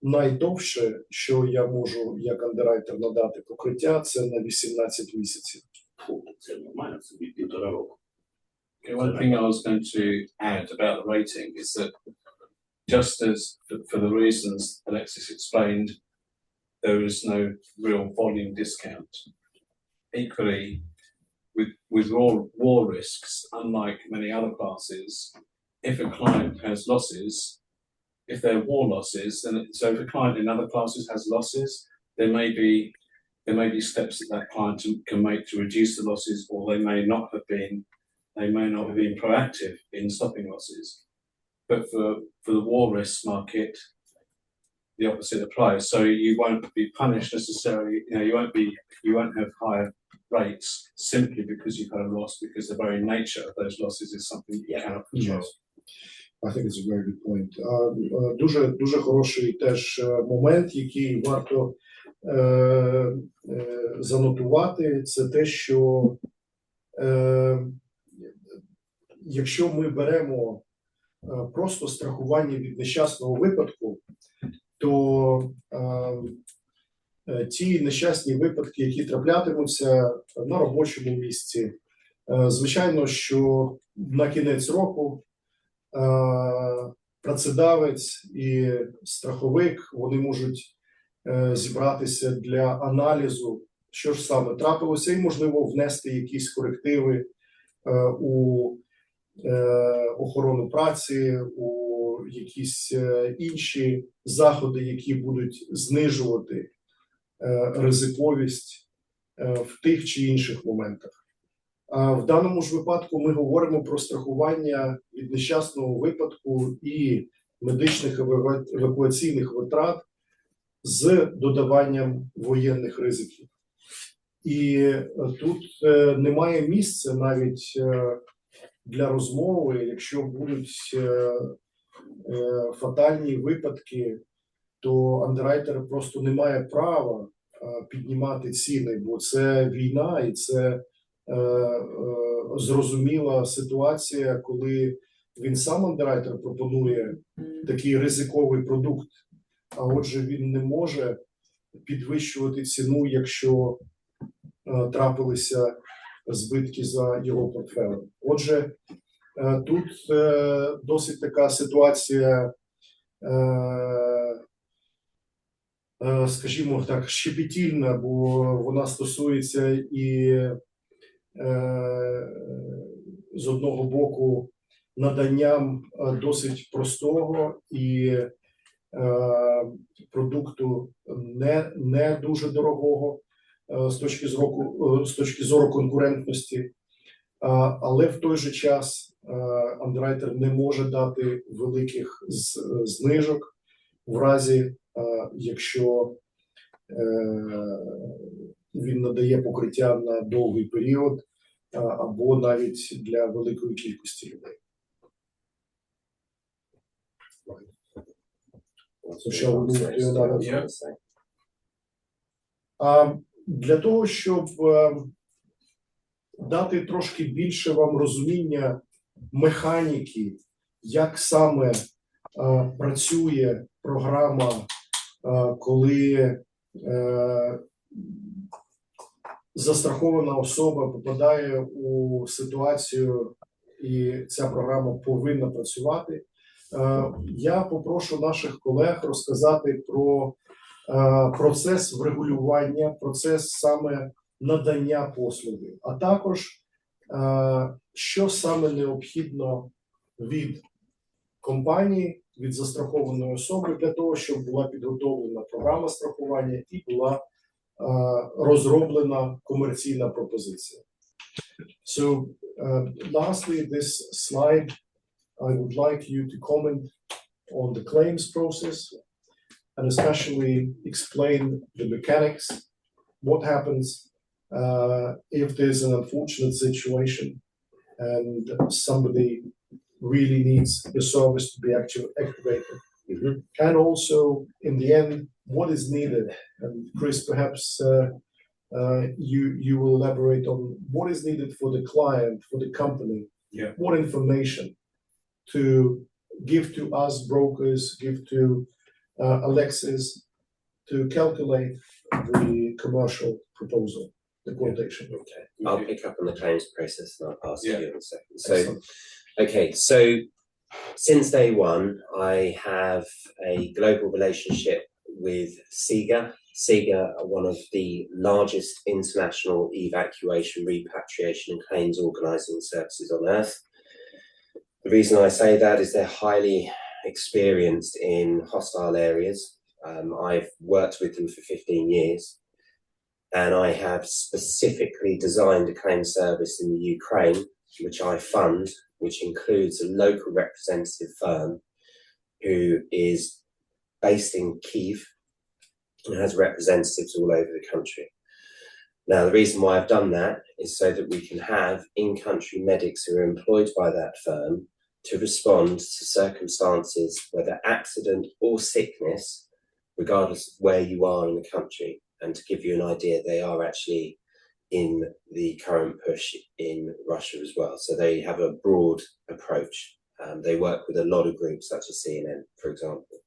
Speaker 2: Найдовше, що я можу як андеррайтер надати покриття, це на 18 місяців.
Speaker 1: Це нормально, це 1,5 року.
Speaker 4: One thing I was going to add about the rating is that just as for the reasons Alexis explained, there is no real volume discount. Equally, with war risks, unlike many other classes, if a client has losses, if they're war losses, then so if a client in other classes has losses, there may be steps that client can make to reduce the losses, or they may not have been proactive in stopping losses. But for the war risk market, the opposite applies. So you won't be punished necessarily. You won't have higher rates simply because you've had a loss, because the very nature of those losses is something you cannot control.
Speaker 2: I think it's a very good point. Дуже хороший теж момент, який варто занотувати, це те, що якщо ми беремо просто страхування від нещасного випадку, то ті нещасні випадки, які траплятимуться на робочому місці, звичайно, що на кінець року працедавець і страховик, вони можуть зібратися для аналізу, що ж саме трапилося, і, можливо, внести якісь корективи у охорону праці, у якісь інші заходи, які будуть знижувати ризиковість в тих чи інших моментах. В даному ж випадку ми говоримо про страхування від нещасного випадку і медичних евакуаційних витрат з додаванням воєнних ризиків. І тут немає місця навіть для розмови, якщо будуть фатальні випадки, то андеррайтер просто не має права піднімати ціни, бо це війна і це зрозуміла ситуація, коли він сам андеррайтер пропонує такий ризиковий продукт, а отже він не може підвищувати ціну, якщо трапилися збитки за його портфелем. Отже, тут досить така ситуація, скажімо так, щепетільна, бо вона стосується і з одного боку наданням досить простого і продукту не дуже дорогого з точки зору конкурентності, але в той же час андеррайтер не може дати великих знижок в разі, якщо він надає покриття на довгий період або навіть для великої кількості людей. Для того, щоб дати трошки більше вам розуміння механіки, як саме працює програма, коли застрахована особа попадає у ситуацію і ця програма повинна працювати, я попрошу наших колег розказати про процес врегулювання, процес саме надання послуги, а також що саме необхідно від компанії, від застрахованої особи для того, щоб була підготовлена програма страхування і була розроблена комерційна пропозиція. So, lastly, this slide, I would like you to comment on the claims process and especially explain the mechanics, what happens if there's an unfortunate situation and somebody really needs the service to be activated. Mm-hmm. And also, in the end, what is needed. And Chris, perhaps you will elaborate on what is needed for the client, for the company, what information to give to us brokers, give to Alexis to calculate the commercial proposal, the quotation.
Speaker 5: Okay, I'll pick up on the claims process and I'll pass to you in a second. So,
Speaker 2: Excellent.
Speaker 5: okay, so since day one, I have a global relationship with Sega. Sega are one of the largest international evacuation, repatriation and claims organising services on earth. The reason I say that is they're highly experienced in hostile areas. I've worked with them for 15 years and I have specifically designed a claim service in the Ukraine, which I fund, which includes a local representative firm who is based in Kyiv and has representatives all over the country. Now, the reason why I've done that is so that we can have in-country medics who are employed by that firm to respond to circumstances, whether accident or sickness, regardless of where you are in the country. And to give you an idea, they are actually in the current push in Russia as well. So they have a broad approach. They work with a lot of groups such as CNN, for example.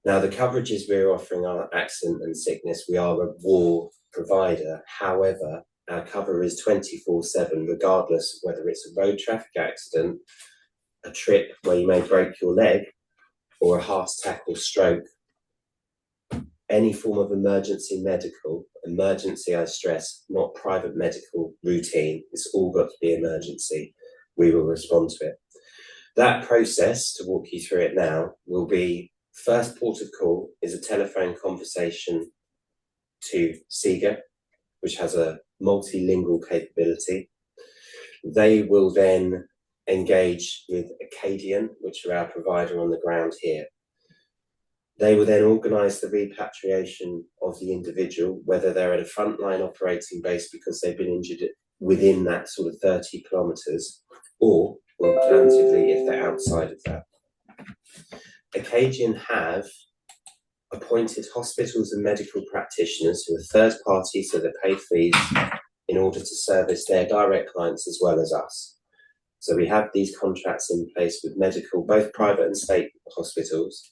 Speaker 5: Now, the coverages we're offering are accident and sickness. We are a war provider. However, our cover is 24/7, regardless of whether it's a road traffic accident, a trip where you may break your leg, or a heart attack or stroke. Any form of emergency medical, emergency I stress, not private medical routine, it's all got to be emergency, we will respond to it. That process, to walk you through it now, will be first port of call is a telephone conversation to Sega, which has a multilingual capability. They will then engage with Acadian, which are our provider on the ground here. They will then organise the repatriation of the individual, whether they're at a frontline operating base because they've been injured within that sort of 30 kilometres, or alternatively if they're outside of that. Acadian have appointed hospitals and medical practitioners who are third party, so they pay fees in order to service their direct clients as well as us. So we have these contracts in place with medical, both private and state hospitals.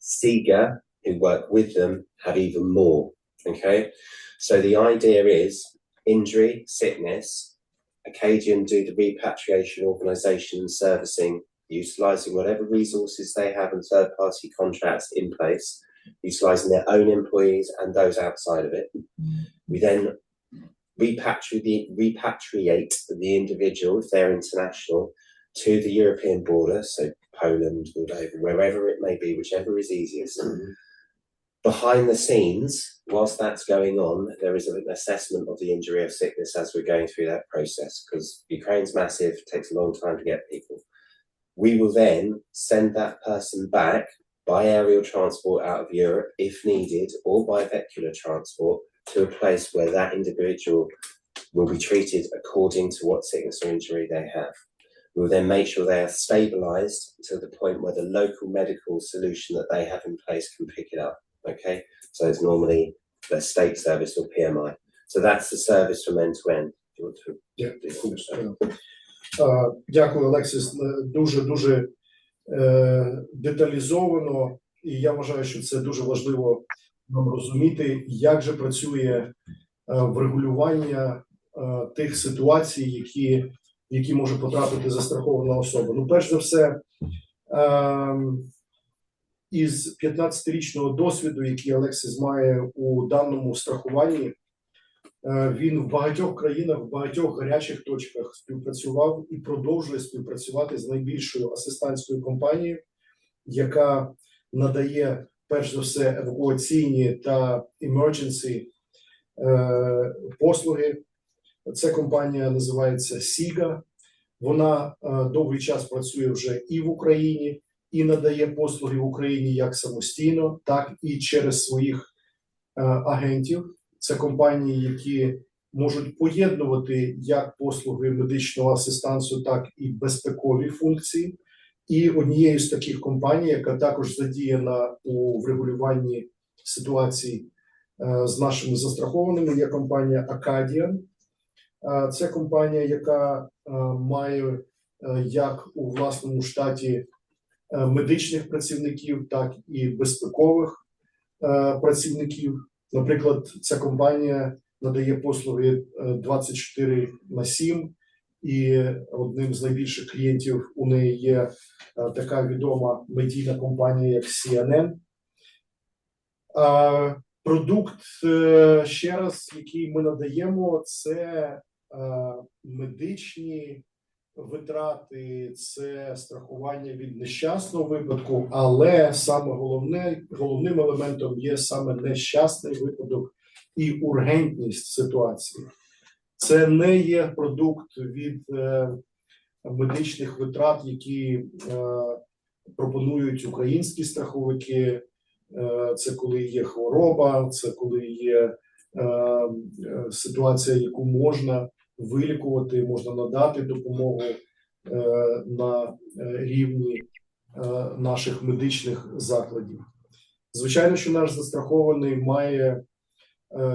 Speaker 5: SEGA, who work with them, have even more, okay? So the idea is injury, sickness, Acadian do the repatriation organisation and servicing, utilising whatever resources they have and third-party contracts in place, utilising their own employees and those outside of it. We then repatriate the individual, if they're international, to the European border, so Poland, Moldova, wherever it may be, whichever is easiest. Behind the scenes, whilst that's going on, there is an assessment of the injury or sickness as we're going through that process, because Ukraine's massive, takes a long time to get people. We will then send that person back by aerial transport out of Europe, if needed, or by vehicular transport, to a place where that individual will be treated according to what sickness or injury they have. We will then make sure they are stabilised to the point where the local medical solution that they have in place can pick it up. Okay, so it's normally the state service or PMI. So that's the service from end to end. Do you want to?
Speaker 2: Yeah. Дякую, Олексіс. Дуже деталізовано, і я вважаю, що це дуже важливо нам розуміти, як же працює врегулювання тих ситуацій, які може потрапити застрахована особа. Ну, перш за все, із 15-річного досвіду, який Олексіс має у даному страхуванні, він в багатьох країнах, в багатьох гарячих точках співпрацював і продовжує співпрацювати з найбільшою асистентською компанією, яка надає, перш за все, евакуаційні та emergency послуги. Ця компанія називається Сіга. Вона довгий час працює вже і в Україні, і надає послуги в Україні як самостійно, так і через своїх агентів. Це компанії, які можуть поєднувати як послуги медичного асистансу, так і безпекові функції. І однією з таких компаній, яка також задіяна у врегулюванні ситуацій з нашими застрахованими, є компанія Acadian. Це компанія, яка має як у власному штаті медичних працівників, так і безпекових працівників. Наприклад, ця компанія надає послуги 24/7, і одним з найбільших клієнтів у неї є така відома медійна компанія, як CNN. Продукт, ще раз, який ми надаємо, це медичні витрати, це страхування від нещасного випадку, але саме головним елементом є саме нещасний випадок і ургентність ситуації. Це не є продукт від медичних витрат, які пропонують українські страховики. Це коли є хвороба, це коли є ситуація, яку можна вилікувати, можна надати допомогу на рівні наших медичних закладів. Звичайно, що наш застрахований має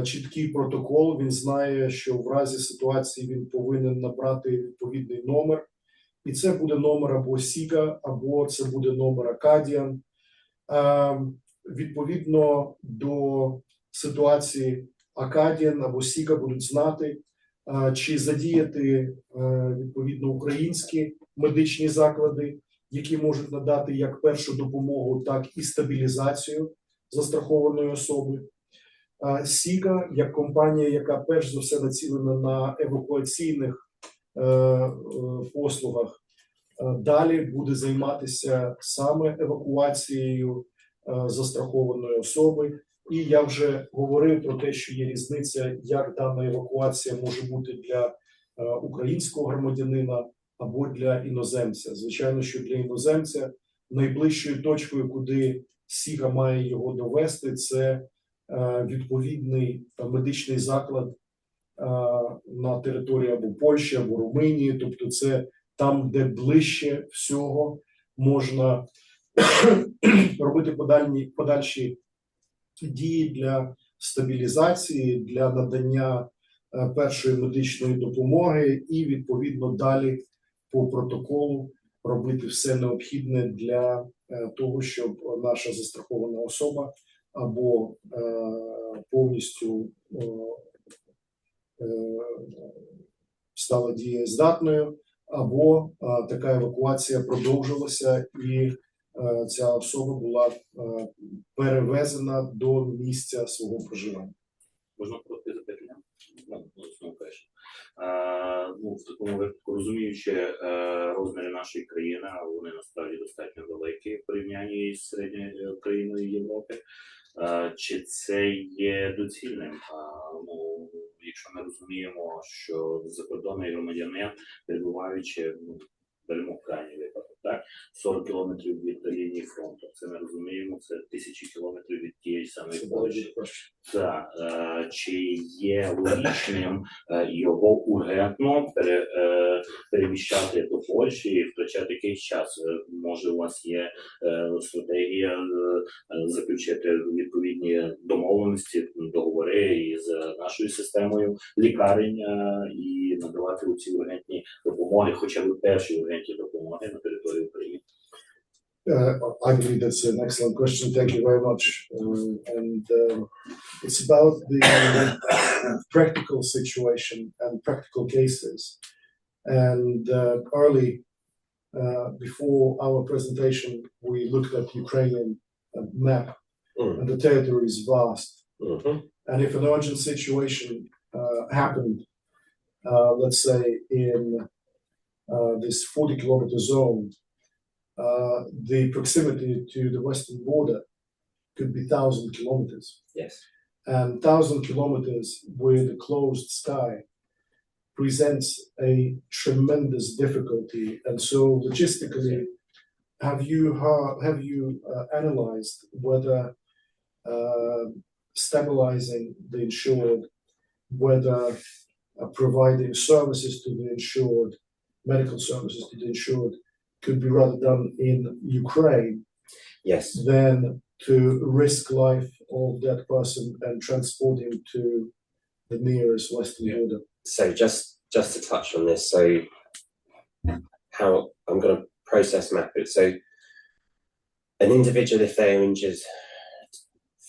Speaker 2: чіткий протокол, він знає, що в разі ситуації він повинен набрати відповідний номер, і це буде номер або Сіга, або це буде номер Acadian. Відповідно до ситуації Acadian або Сіга будуть знати, чи задіяти відповідно українські медичні заклади, які можуть надати як першу допомогу, так і стабілізацію застрахованої особи. Сіга, як компанія, яка перш за все націлена на евакуаційних послугах, далі буде займатися саме евакуацією застрахованої особи. І я вже говорив про те, що є різниця, як дана евакуація може бути для українського громадянина або для іноземця. Звичайно, що для іноземця найближчою точкою, куди СІГА має його довести, це відповідний медичний заклад на території або Польщі, або Румунії, тобто це там, де ближче всього можна робити подальші дії для стабілізації, для надання першої медичної допомоги і, відповідно, далі по протоколу робити все необхідне для того, щоб наша застрахована особа або повністю стала дієздатною, або така евакуація продовжилася і ця особа була перевезена до місця свого проживання.
Speaker 1: Можна коротке запитання? В такому випадку, розуміючи розміри нашої країни, вони насправді достатньо великі в порівнянні з середньою країною Європи. Чи це є доцільним? Якщо ми розуміємо, що закордонний громадянин, перебуваючи в крайній випадок, так, 40 кілометрів від лінії фронту, це ми розуміємо, це тисячі кілометрів від тієї самої Польщі. Чи є логічним його ургентно переміщати до Польщі і втрачати якийсь час? Може, у вас є стратегія заключити відповідні домовленості, договори із нашою системою лікарень і надавати ці ургентні допомоги, хоча б перші ургентні допомоги на території України?
Speaker 2: I believe that's an excellent question. Thank you very much. It's about the practical situation and practical cases. And early, before our presentation, we looked at Ukrainian map, and the territory is vast. And if an urgent situation happened, let's say in this 40-kilometer zone, the proximity to the western border could be 1,000 kilometers.
Speaker 5: Yes.
Speaker 2: And 1,000 kilometers with a closed sky presents a tremendous difficulty. And so logistically, have you analyzed whether stabilizing the insured, whether providing services to the insured, medical services to the insured, could be rather done in Ukraine,
Speaker 5: yes,
Speaker 2: than to risk life of that person and transport him to the nearest western border?
Speaker 5: So just to touch on this, so how I'm going to process map it. So an individual, if they're injured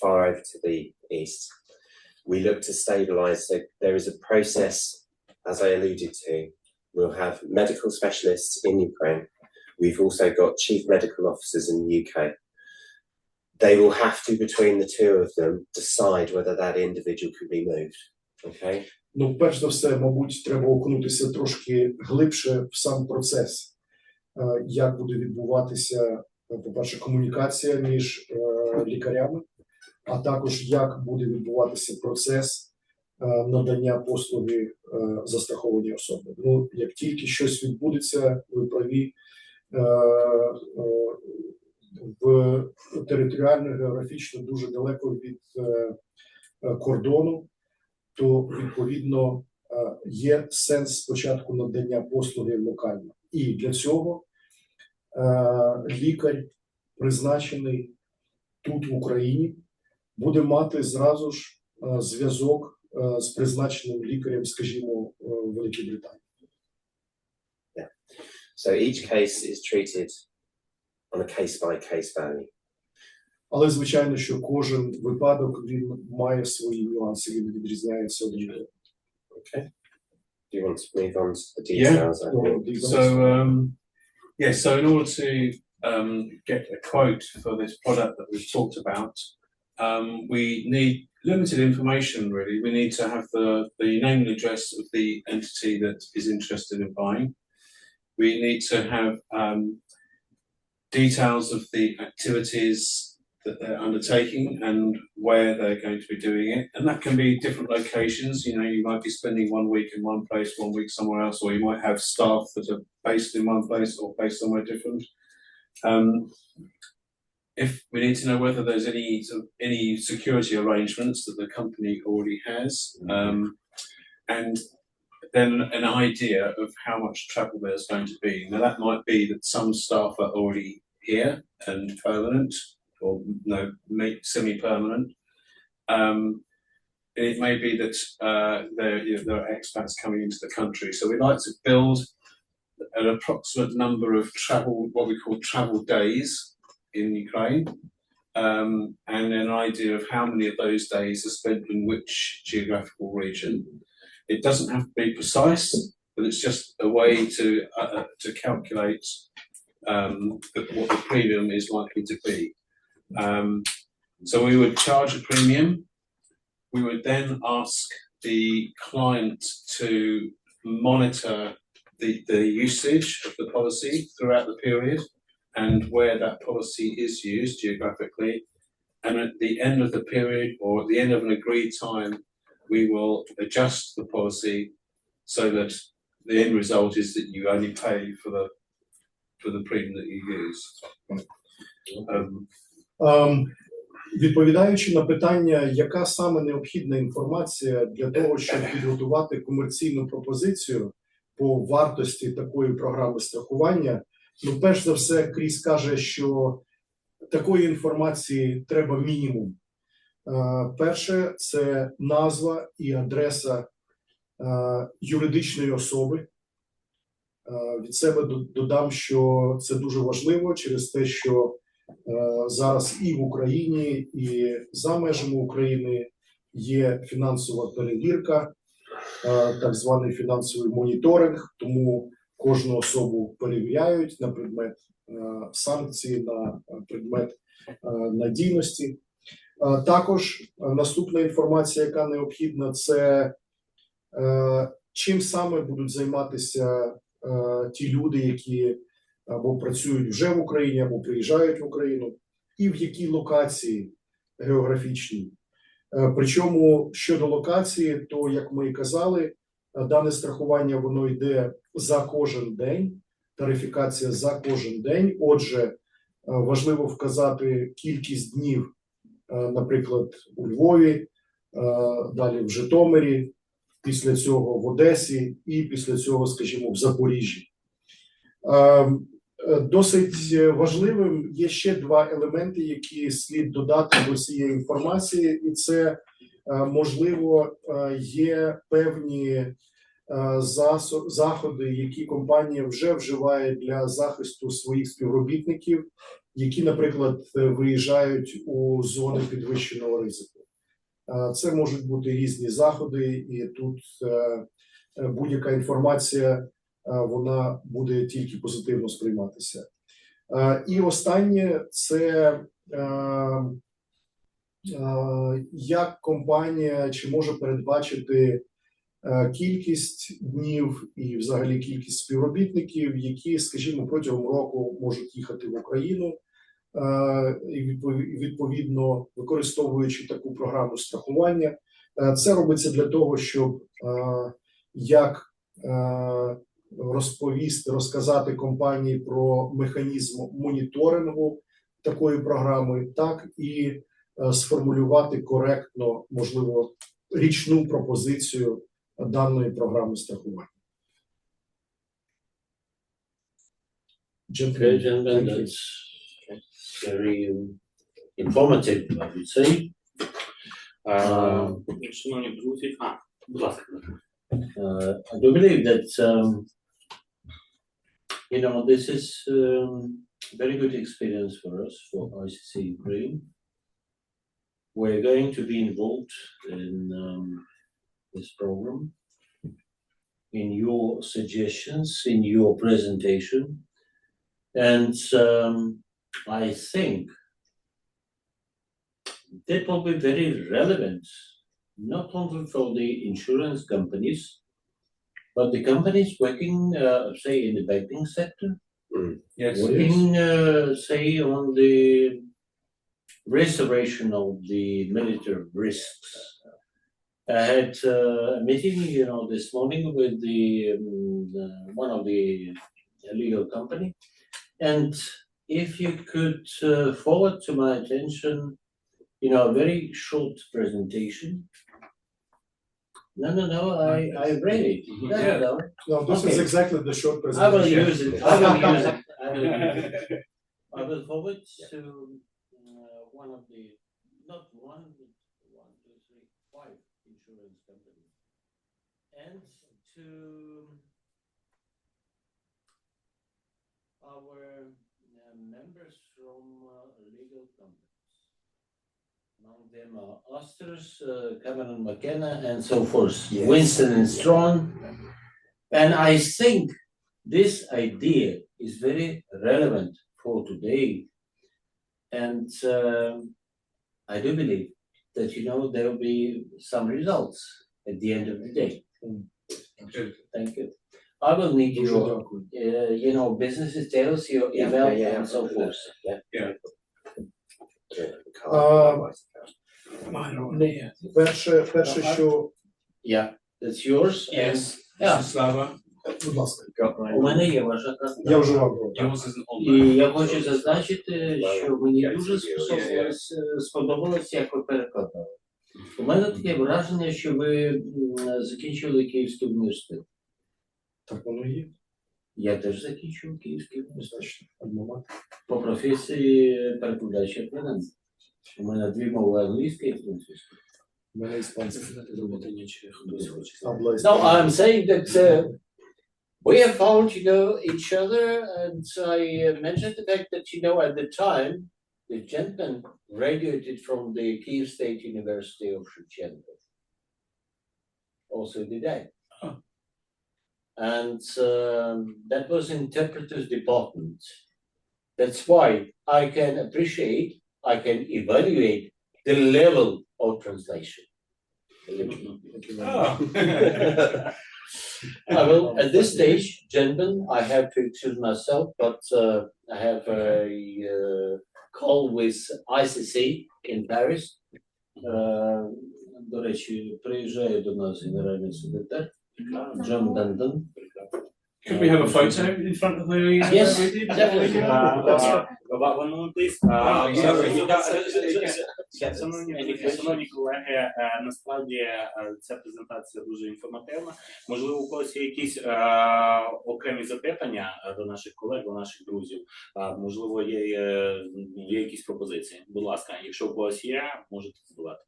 Speaker 5: far over to the east, we look to stabilize. So there is a process, as I alluded to. We'll have medical specialists in Ukraine. We've also got chief medical officers in the UK. They will have to, between the two of them, decide whether that individual can be moved. Okay?
Speaker 2: Ну, перш за все, мабуть, треба окунутися трошки глибше в сам процес. Як буде відбуватися, по-перше, комунікація між лікарями, а також як буде відбуватися процес надання послуги застрахованій особи. Ну, як тільки щось відбудеться, ви праві, в територіально, географічно дуже далеко від кордону, то, відповідно, є сенс спочатку надання послуги локально. І для цього лікар, призначений тут в Україні, буде мати зразу ж зв'язок з призначеним лікарем, скажімо, в Великій Британії.
Speaker 5: So each case is treated on a case-by-case value.
Speaker 2: Але, звичайно, що кожен випадок, він має свої нюанси, він відрізняється від іншого.
Speaker 5: Okay. Do you want to move on to the details?
Speaker 4: So in order to get a quote for this product that we've talked about, we need limited information, really. We need to have the name and address of the entity that is interested in buying. We need to have details of the activities that they're undertaking and where they're going to be doing it. And that can be different locations. You know, you might be spending 1 week in one place, 1 week somewhere else, or you might have staff that are based in one place or based somewhere different. if we need to know whether there's any security arrangements that the company already has, and then an idea of how much travel there's going to be. Now that might be that some staff are already here and permanent, or semi-permanent. It may be that there are expats coming into the country. So we like to build an approximate number of what we call travel days in Ukraine, and an idea of how many of those days are spent in which geographical region. It doesn't have to be precise, but it's just a way to calculate what the premium is likely to be. So we would charge a premium. We would then ask the client to monitor the usage of the policy throughout the period and where that policy is used geographically. And at the end of the period, or at the end of an agreed time, we will adjust the policy so that the end result is that you only pay for the premium that you use.
Speaker 2: Відповідаючи на питання, яка саме необхідна інформація для того, щоб підготувати комерційну пропозицію по вартості такої програми страхування, перш за все, Кріс каже, що такої інформації треба мінімум. Перше, це назва і адреса юридичної особи. Від себе додам, що це дуже важливо через те, що зараз і в Україні, і за межами України є фінансова перевірка, так званий фінансовий моніторинг, тому кожну особу перевіряють на предмет санкцій, на предмет надійності. Також наступна інформація, яка необхідна, це чим саме будуть займатися ті люди, які або працюють вже в Україні, або приїжджають в Україну, і в якій локації географічній. Причому щодо локації, то, як ми і казали, дане страхування, воно йде за кожен день, тарифікація за кожен день. Отже, важливо вказати кількість днів, наприклад, у Львові, далі в Житомирі, після цього в Одесі і після цього, скажімо, в Запоріжжі. Досить важливим є ще два елементи, які слід додати до цієї інформації, і це, можливо, є певні заходи, які компанія вже вживає для захисту своїх співробітників, які, наприклад, виїжджають у зони підвищеного ризику. Це можуть бути різні заходи, і тут будь-яка інформація, вона буде тільки позитивно сприйматися. І останнє – це як компанія чи може передбачити кількість днів і взагалі кількість співробітників, які, скажімо, протягом року можуть їхати в Україну, і відповідно використовуючи таку програму страхування. Це робиться для того, щоб як розказати компанії про механізм моніторингу такої програми, так і сформулювати коректно, можливо, річну пропозицію даної програми страхування.
Speaker 3: Okay, gentlemen, that's very informative, I would say.
Speaker 1: Шановні друзі, будь ласка.
Speaker 3: I do believe that, this is very good experience for us, for ICC Ukraine. We're going to be involved in this program, in your suggestions, in your presentation. And I think that will be very relevant, not only for the insurance companies, but the companies working, say, in the banking sector,
Speaker 4: Yes.
Speaker 3: working, say, on the restoration of the military risks. I had a meeting, this morning with the one of the legal company, and if you could forward to my attention, a very short presentation. No, I read it. No.
Speaker 2: No, this is
Speaker 3: Okay.
Speaker 2: exactly the short
Speaker 3: I will
Speaker 2: presentation.
Speaker 3: use it. I will forward to one of the, not one, but 1, 2, 3, 5 insurance companies, and to our members from legal companies. Among them are Osters, Cameron McKenna, and so forth,
Speaker 5: Yes.
Speaker 3: Winston and Strawn. And I think this idea is very relevant for today. And I do believe that, there will be some results at the end of the day.
Speaker 4: Good.
Speaker 3: Thank you. I will need your, business details, your email, and so forth.
Speaker 4: Yeah.
Speaker 2: Перше, що
Speaker 3: Yeah, that's yours.
Speaker 4: Yes.
Speaker 3: Yeah.
Speaker 4: Slava,
Speaker 2: будь ласка,
Speaker 3: У мене є ваша карта.
Speaker 2: я вже вам
Speaker 4: yours isn't on
Speaker 3: І
Speaker 4: there.
Speaker 3: я хочу зазначити, що мені дуже сподобалось, як ви перекладали. У мене таке враження, що ви закінчили Київський університет.
Speaker 2: так воно є.
Speaker 3: Я теж закінчив Київський університет.
Speaker 2: Значить, одномат.
Speaker 3: По професії перекладач еквівалент. У мене 2 мови: англійська і французька.
Speaker 2: У мене іспанська.
Speaker 3: No, I'm saying that we have found, each other, and I mentioned the fact that, at the time, the gentleman graduated from the Kyiv State University of Shevchenko. Also did I.
Speaker 4: Oh.
Speaker 3: And that was interpreter's department. That's why I can appreciate, I can evaluate the level of translation.
Speaker 4: Oh.
Speaker 3: I will, at this stage, gentlemen, I have to excuse myself, but I have a call with ICC in Paris. До речі, приїжджає до нас генеральний секретар Джон Дандон.
Speaker 4: Could we have a photo in front of the?
Speaker 3: Yes, definitely.
Speaker 1: One moment, please. Шановні колеги, насправді ця презентація дуже інформативна. Можливо, у когось є якісь окремі запитання до наших колег, до наших друзів. Можливо, є якісь пропозиції. Будь ласка, якщо у когось є, можете задавати.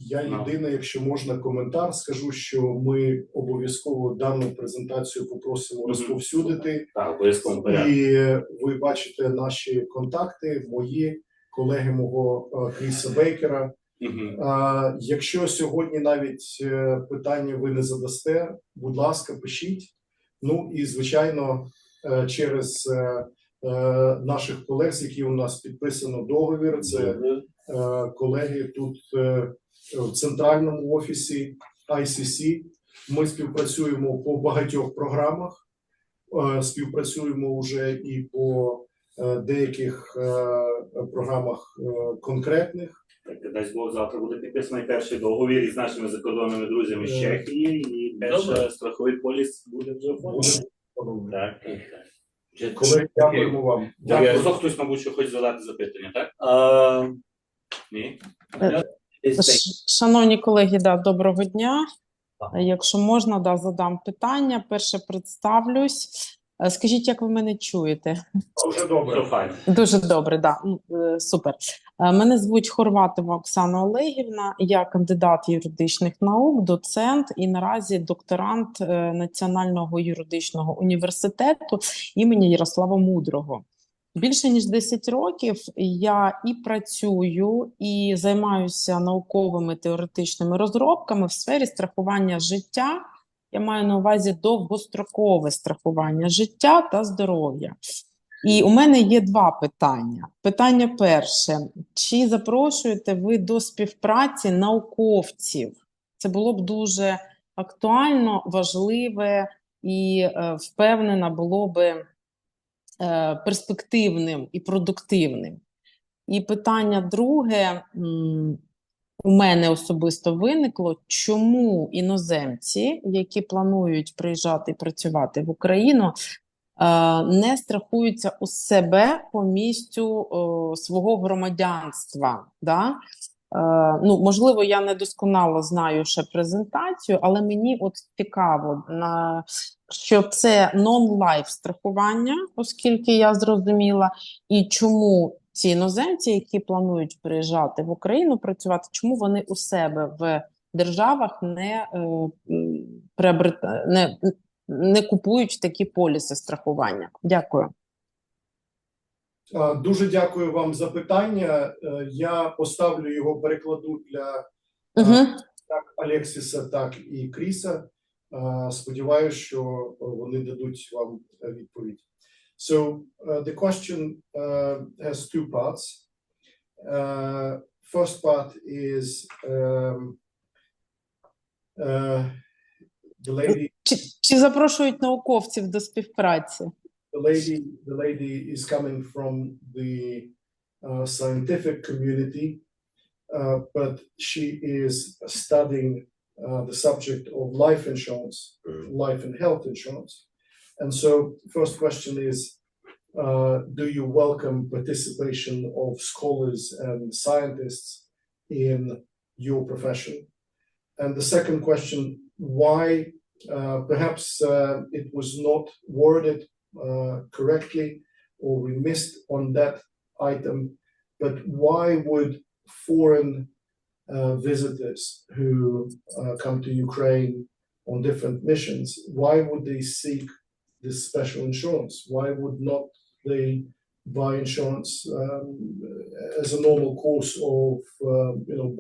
Speaker 2: Я єдине, якщо можна, коментар, скажу, що ми обов'язково дану презентацію попросимо розповсюдити.
Speaker 1: Так, обов'язково.
Speaker 2: І ви бачите наші контакти, мої, колеги мого Кріса Бейкера. Якщо сьогодні навіть питання ви не задасте, будь ласка, пишіть. Ну і, звичайно, через наших колег, з якими у нас підписано договір, це колеги тут в центральному офісі ICC. Ми співпрацюємо по багатьох програмах, співпрацюємо вже і по деяких програмах конкретних.
Speaker 1: Так, дасть Бог, завтра буде підписаний перший договір із нашими закордонними друзями з Чехії, і перший страховий поліс буде вже оформлений. Так.
Speaker 2: Колеги, дякуємо вам.
Speaker 1: Дякую. Хтось, мабуть, що хоче задати запитання, так? Ні?
Speaker 6: Шановні колеги, доброго дня. Якщо можна, задам питання. Перше представлюсь. Скажіть, як ви мене чуєте?
Speaker 2: Дуже добре.
Speaker 6: Дуже добре, супер. Мене звуть Хорватова Оксана Олегівна, я кандидат юридичних наук, доцент і наразі докторант Національного юридичного університету імені Ярослава Мудрого. Більше ніж 10 років я і працюю, і займаюся науковими теоретичними розробками в сфері страхування життя. Я маю на увазі довгострокове страхування життя та здоров'я. І у мене є 2 питання. Питання перше. Чи запрошуєте ви до співпраці науковців? Це було б дуже актуально, важливе і, впевнена, було б перспективним і продуктивним. І питання друге, у мене особисто виникло, чому іноземці, які планують приїжджати і працювати в Україну, не страхуються у себе по місцю свого громадянства. Да? Ну, можливо, я недосконало знаю ще презентацію, але мені от цікаво, що це non-life страхування, оскільки я зрозуміла, і чому ці іноземці, які планують приїжджати в Україну працювати, чому вони у себе в державах не купують такі поліси страхування. Дякую.
Speaker 2: Дуже дякую вам за питання. Я поставлю його, перекладу для так Алексіса, так і Кріса. Сподіваюся, що вони дадуть вам відповідь. So, the question has two parts. First part is the lady.
Speaker 6: Чи запрошують науковців до співпраці?
Speaker 2: The lady is coming from the scientific community, but she is studying the subject of life insurance, life and health insurance. And so, first question is, do you welcome participation of scholars and scientists in your profession? And the second question, why perhaps it was not worded correctly, or we missed on that item, but why would foreign visitors who come to Ukraine on different missions, why would they seek this special insurance? Why would not they buy insurance as a normal course of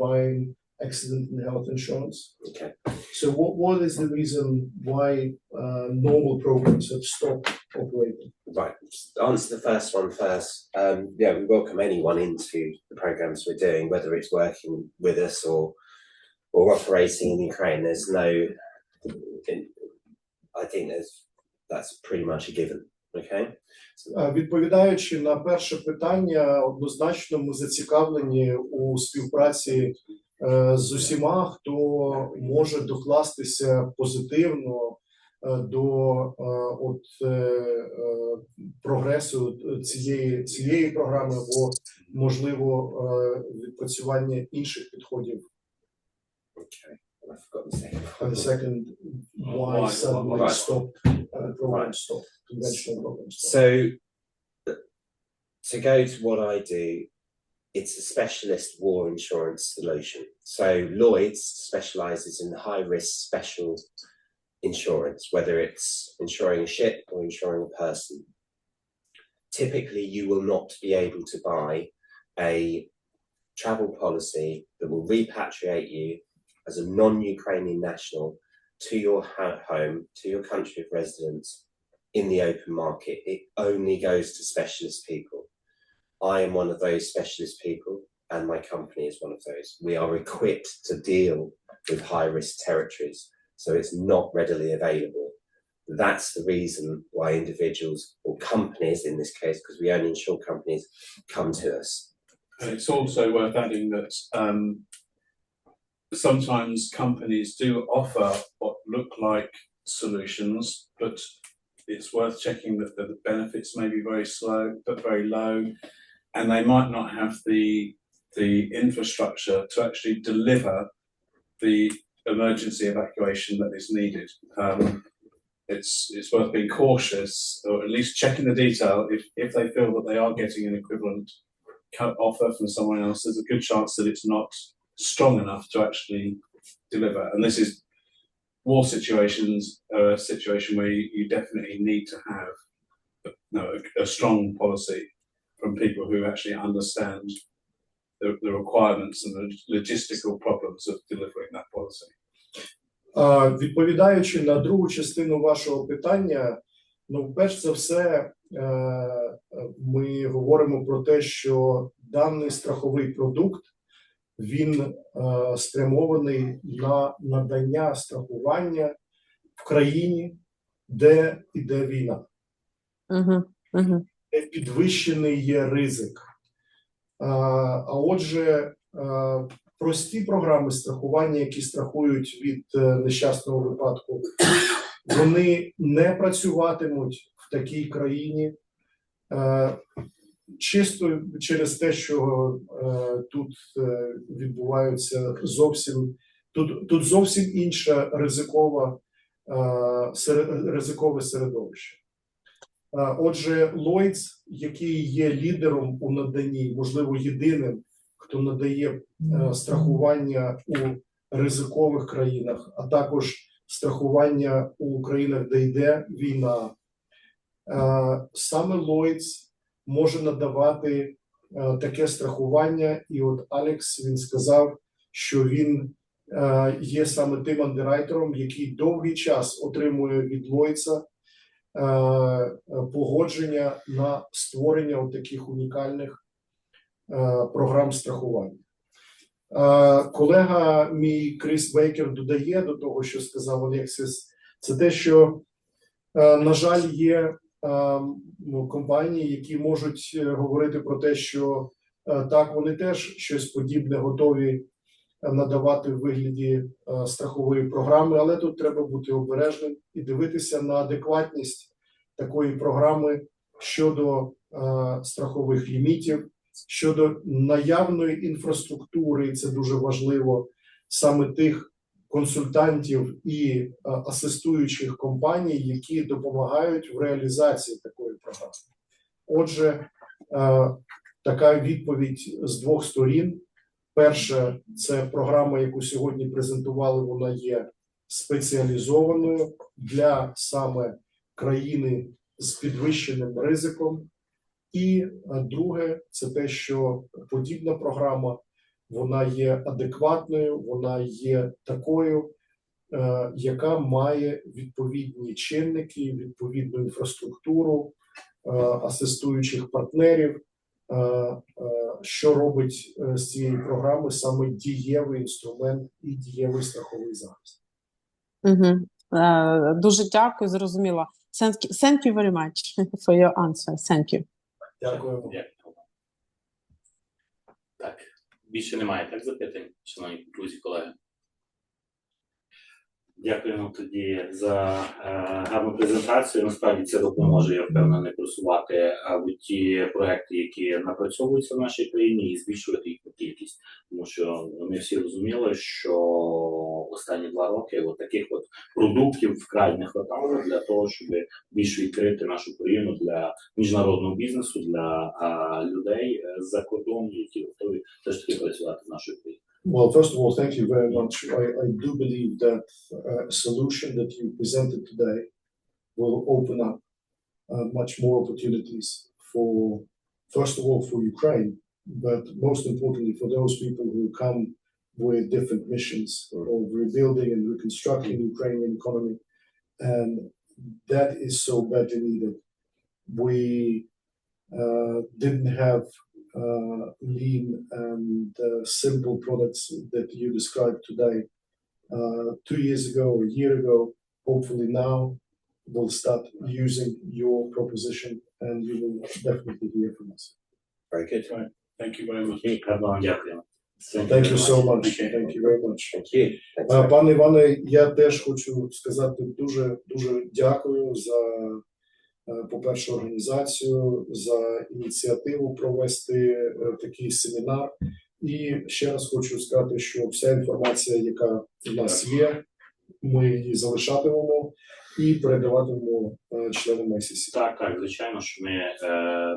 Speaker 2: buying accident and health insurance?
Speaker 5: Okay.
Speaker 2: So what is the reason why normal programs have stopped operating?
Speaker 5: Right, answer the first one first. Yeah, we welcome anyone into the programs we're doing, whether it's working with us or operating in Ukraine. There's no, I think that's pretty much a given. Okay?
Speaker 2: Відповідаючи на перше питання, однозначно ми зацікавлені у співпраці з усіма, хто може докластися позитивно до прогресу цієї програми, або, можливо, відпрацювання інших підходів.
Speaker 5: Okay. I forgot the second
Speaker 2: And the second, why suddenly stopped program stop, conventional program stop.
Speaker 5: So, to go to what I do, it's a specialist war insurance solution. So Lloyd's specializes in high-risk special insurance, whether it's insuring a ship or insuring a person. Typically, you will not be able to buy a travel policy that will repatriate you as a non-Ukrainian national to your home, to your country of residence in the open market. It only goes to specialist people. I am one of those specialist people, and my company is one of those. We are equipped to deal with high-risk territories, so it's not readily available. That's the reason why individuals, or companies in this case, because we only insure companies, come to us.
Speaker 4: And it's also worth adding that sometimes companies do offer what look like solutions, but it's worth checking that the benefits may be very low, and they might not have the infrastructure to actually deliver the emergency evacuation that is needed. It's worth being cautious, or at least checking the detail. If they feel that they are getting an equivalent offer from someone else, there's a good chance that it's not strong enough to actually deliver. And this is war situations, a situation where you definitely need to have a strong policy from people who actually understand the requirements and the logistical problems of delivering that policy.
Speaker 2: Відповідаючи на другу частину вашого питання, перш за все, ми говоримо про те, що даний страховий продукт, він спрямований на надання страхування в країні, де йде війна. Де підвищений є ризик. А отже, прості програми страхування, які страхують від нещасного випадку, вони не працюватимуть в такій країні, чисто через те, що тут відбуваються тут зовсім інше ризикове середовище. Отже, Lloyds, який є лідером у наданні, можливо, єдиним, хто надає страхування у ризикових країнах, а також страхування у країнах, де йде війна, саме Lloyds може надавати таке страхування. І от Алекс, він сказав, що він є саме тим андеррайтером, який довгий час отримує від Lloyds погодження на створення таких унікальних програм страхування. Колега мій Кріс Бейкер додає до того, що сказав Алексіс, це те, що, на жаль, є компанії, які можуть говорити про те, що так, вони теж щось подібне готові надавати в вигляді страхової програми, але тут треба бути обережним і дивитися на адекватність такої програми щодо страхових лімітів, щодо наявної інфраструктури, і це дуже важливо, саме тих консультантів і асистуючих компаній, які допомагають в реалізації такої програми. Отже, така відповідь з двох сторін. Перше, це програма, яку сьогодні презентували, вона є спеціалізованою для саме країни з підвищеним ризиком. І друге, це те, що подібна програма, вона є адекватною, вона є такою, яка має відповідні чинники, відповідну інфраструктуру, асистуючих партнерів, що робить з цієї програми саме дієвий інструмент і дієвий страховий захист.
Speaker 6: Дуже дякую, зрозуміло. Thank you very much for your answer. Thank you.
Speaker 2: Дякую.
Speaker 1: Так, більше немає, так, запитань, шановні друзі, колеги? Дякуємо тоді за гарну презентацію. Насправді це допоможе, я впевнений, просувати ті проекти, які напрацьовуються в нашій країні, і збільшувати їх кількість. Тому що ми всі розуміли, що останні 2 роки от таких от продуктів вкрай не хватало для того, щоб більше відкрити нашу країну для міжнародного бізнесу, для людей з-за кордону, які готові теж таки працювати в нашій країні.
Speaker 2: Well, first of all, thank you very much. I do believe that a solution that you presented today will open up much more opportunities for, first of all, for Ukraine, but most importantly for those people who come with different missions of rebuilding and reconstructing the Ukrainian economy. And that is so badly needed. We didn't have lean and simple products that you described today 2 years ago, a year ago. Hopefully now we'll start using your proposition and you will definitely hear from us.
Speaker 5: Very good.
Speaker 4: Right. Thank you very much.
Speaker 1: Дякуємо.
Speaker 2: Thank you so much. Thank you very much.
Speaker 5: Thank you. Thanks.
Speaker 2: Пане Іване, я теж хочу сказати дуже дякую за, по-перше, організацію, за ініціативу провести такий семінар. І ще раз хочу сказати, що вся інформація, яка у нас є, ми її залишатимемо і передаватимемо членам Сесії.
Speaker 1: Так, звичайно, що ми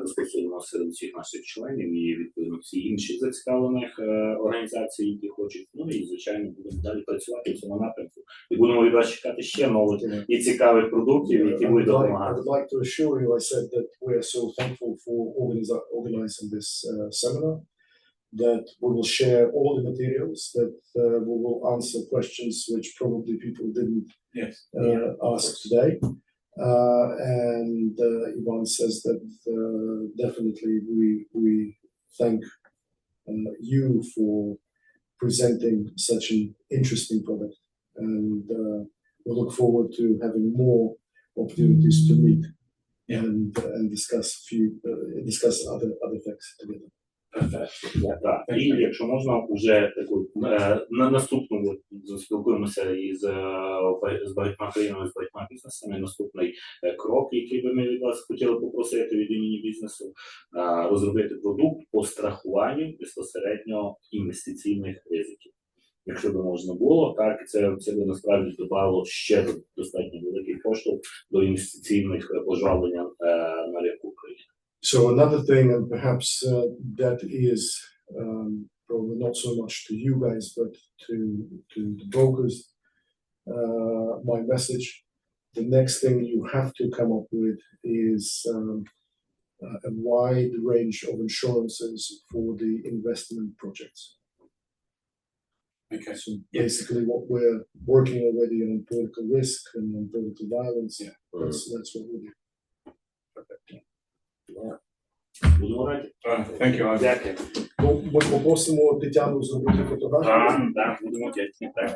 Speaker 1: розповсюдимо серед всіх наших членів і відповідно всі інші зацікавлених організацій, які хочуть. Ну і звичайно будемо далі працювати в цьому напрямку. І будемо від вас чекати ще нових і цікавих продуктів, які будуть допомагати.
Speaker 2: I would like to assure you, I said that we are so thankful for organizing this seminar, that we will share all the materials, that we will answer questions which probably people didn't ask today. And Ivan says that definitely we thank you for presenting such an interesting product, and we look forward to having more opportunities to meet and discuss other facts together.
Speaker 1: Так. І якщо можна, вже таку на наступному спілкуємося із багатьма країнами, з багатьма бізнесами. Наступний крок, який би ми від вас хотіли попросити від імені бізнесу, розробити продукт по страхуванню безпосередньо інвестиційних ризиків. Якщо б можна було, так, це б насправді додало ще достатньо великий поштовх до інвестиційних пожвавлення на ринку України.
Speaker 2: So another thing, and perhaps that is probably not so much to you guys, but to the brokers, my message, the next thing you have to come up with is a wide range of insurances for the investment projects.
Speaker 4: Okay.
Speaker 2: So basically what we're working already on political risk and on political violence, that's what we do.
Speaker 1: Будемо раді.
Speaker 4: Thank you, Ivan.
Speaker 1: Дякую.
Speaker 2: Ми попросимо Тетяну зробити фотографію.
Speaker 1: Так, будемо вдячні. Так.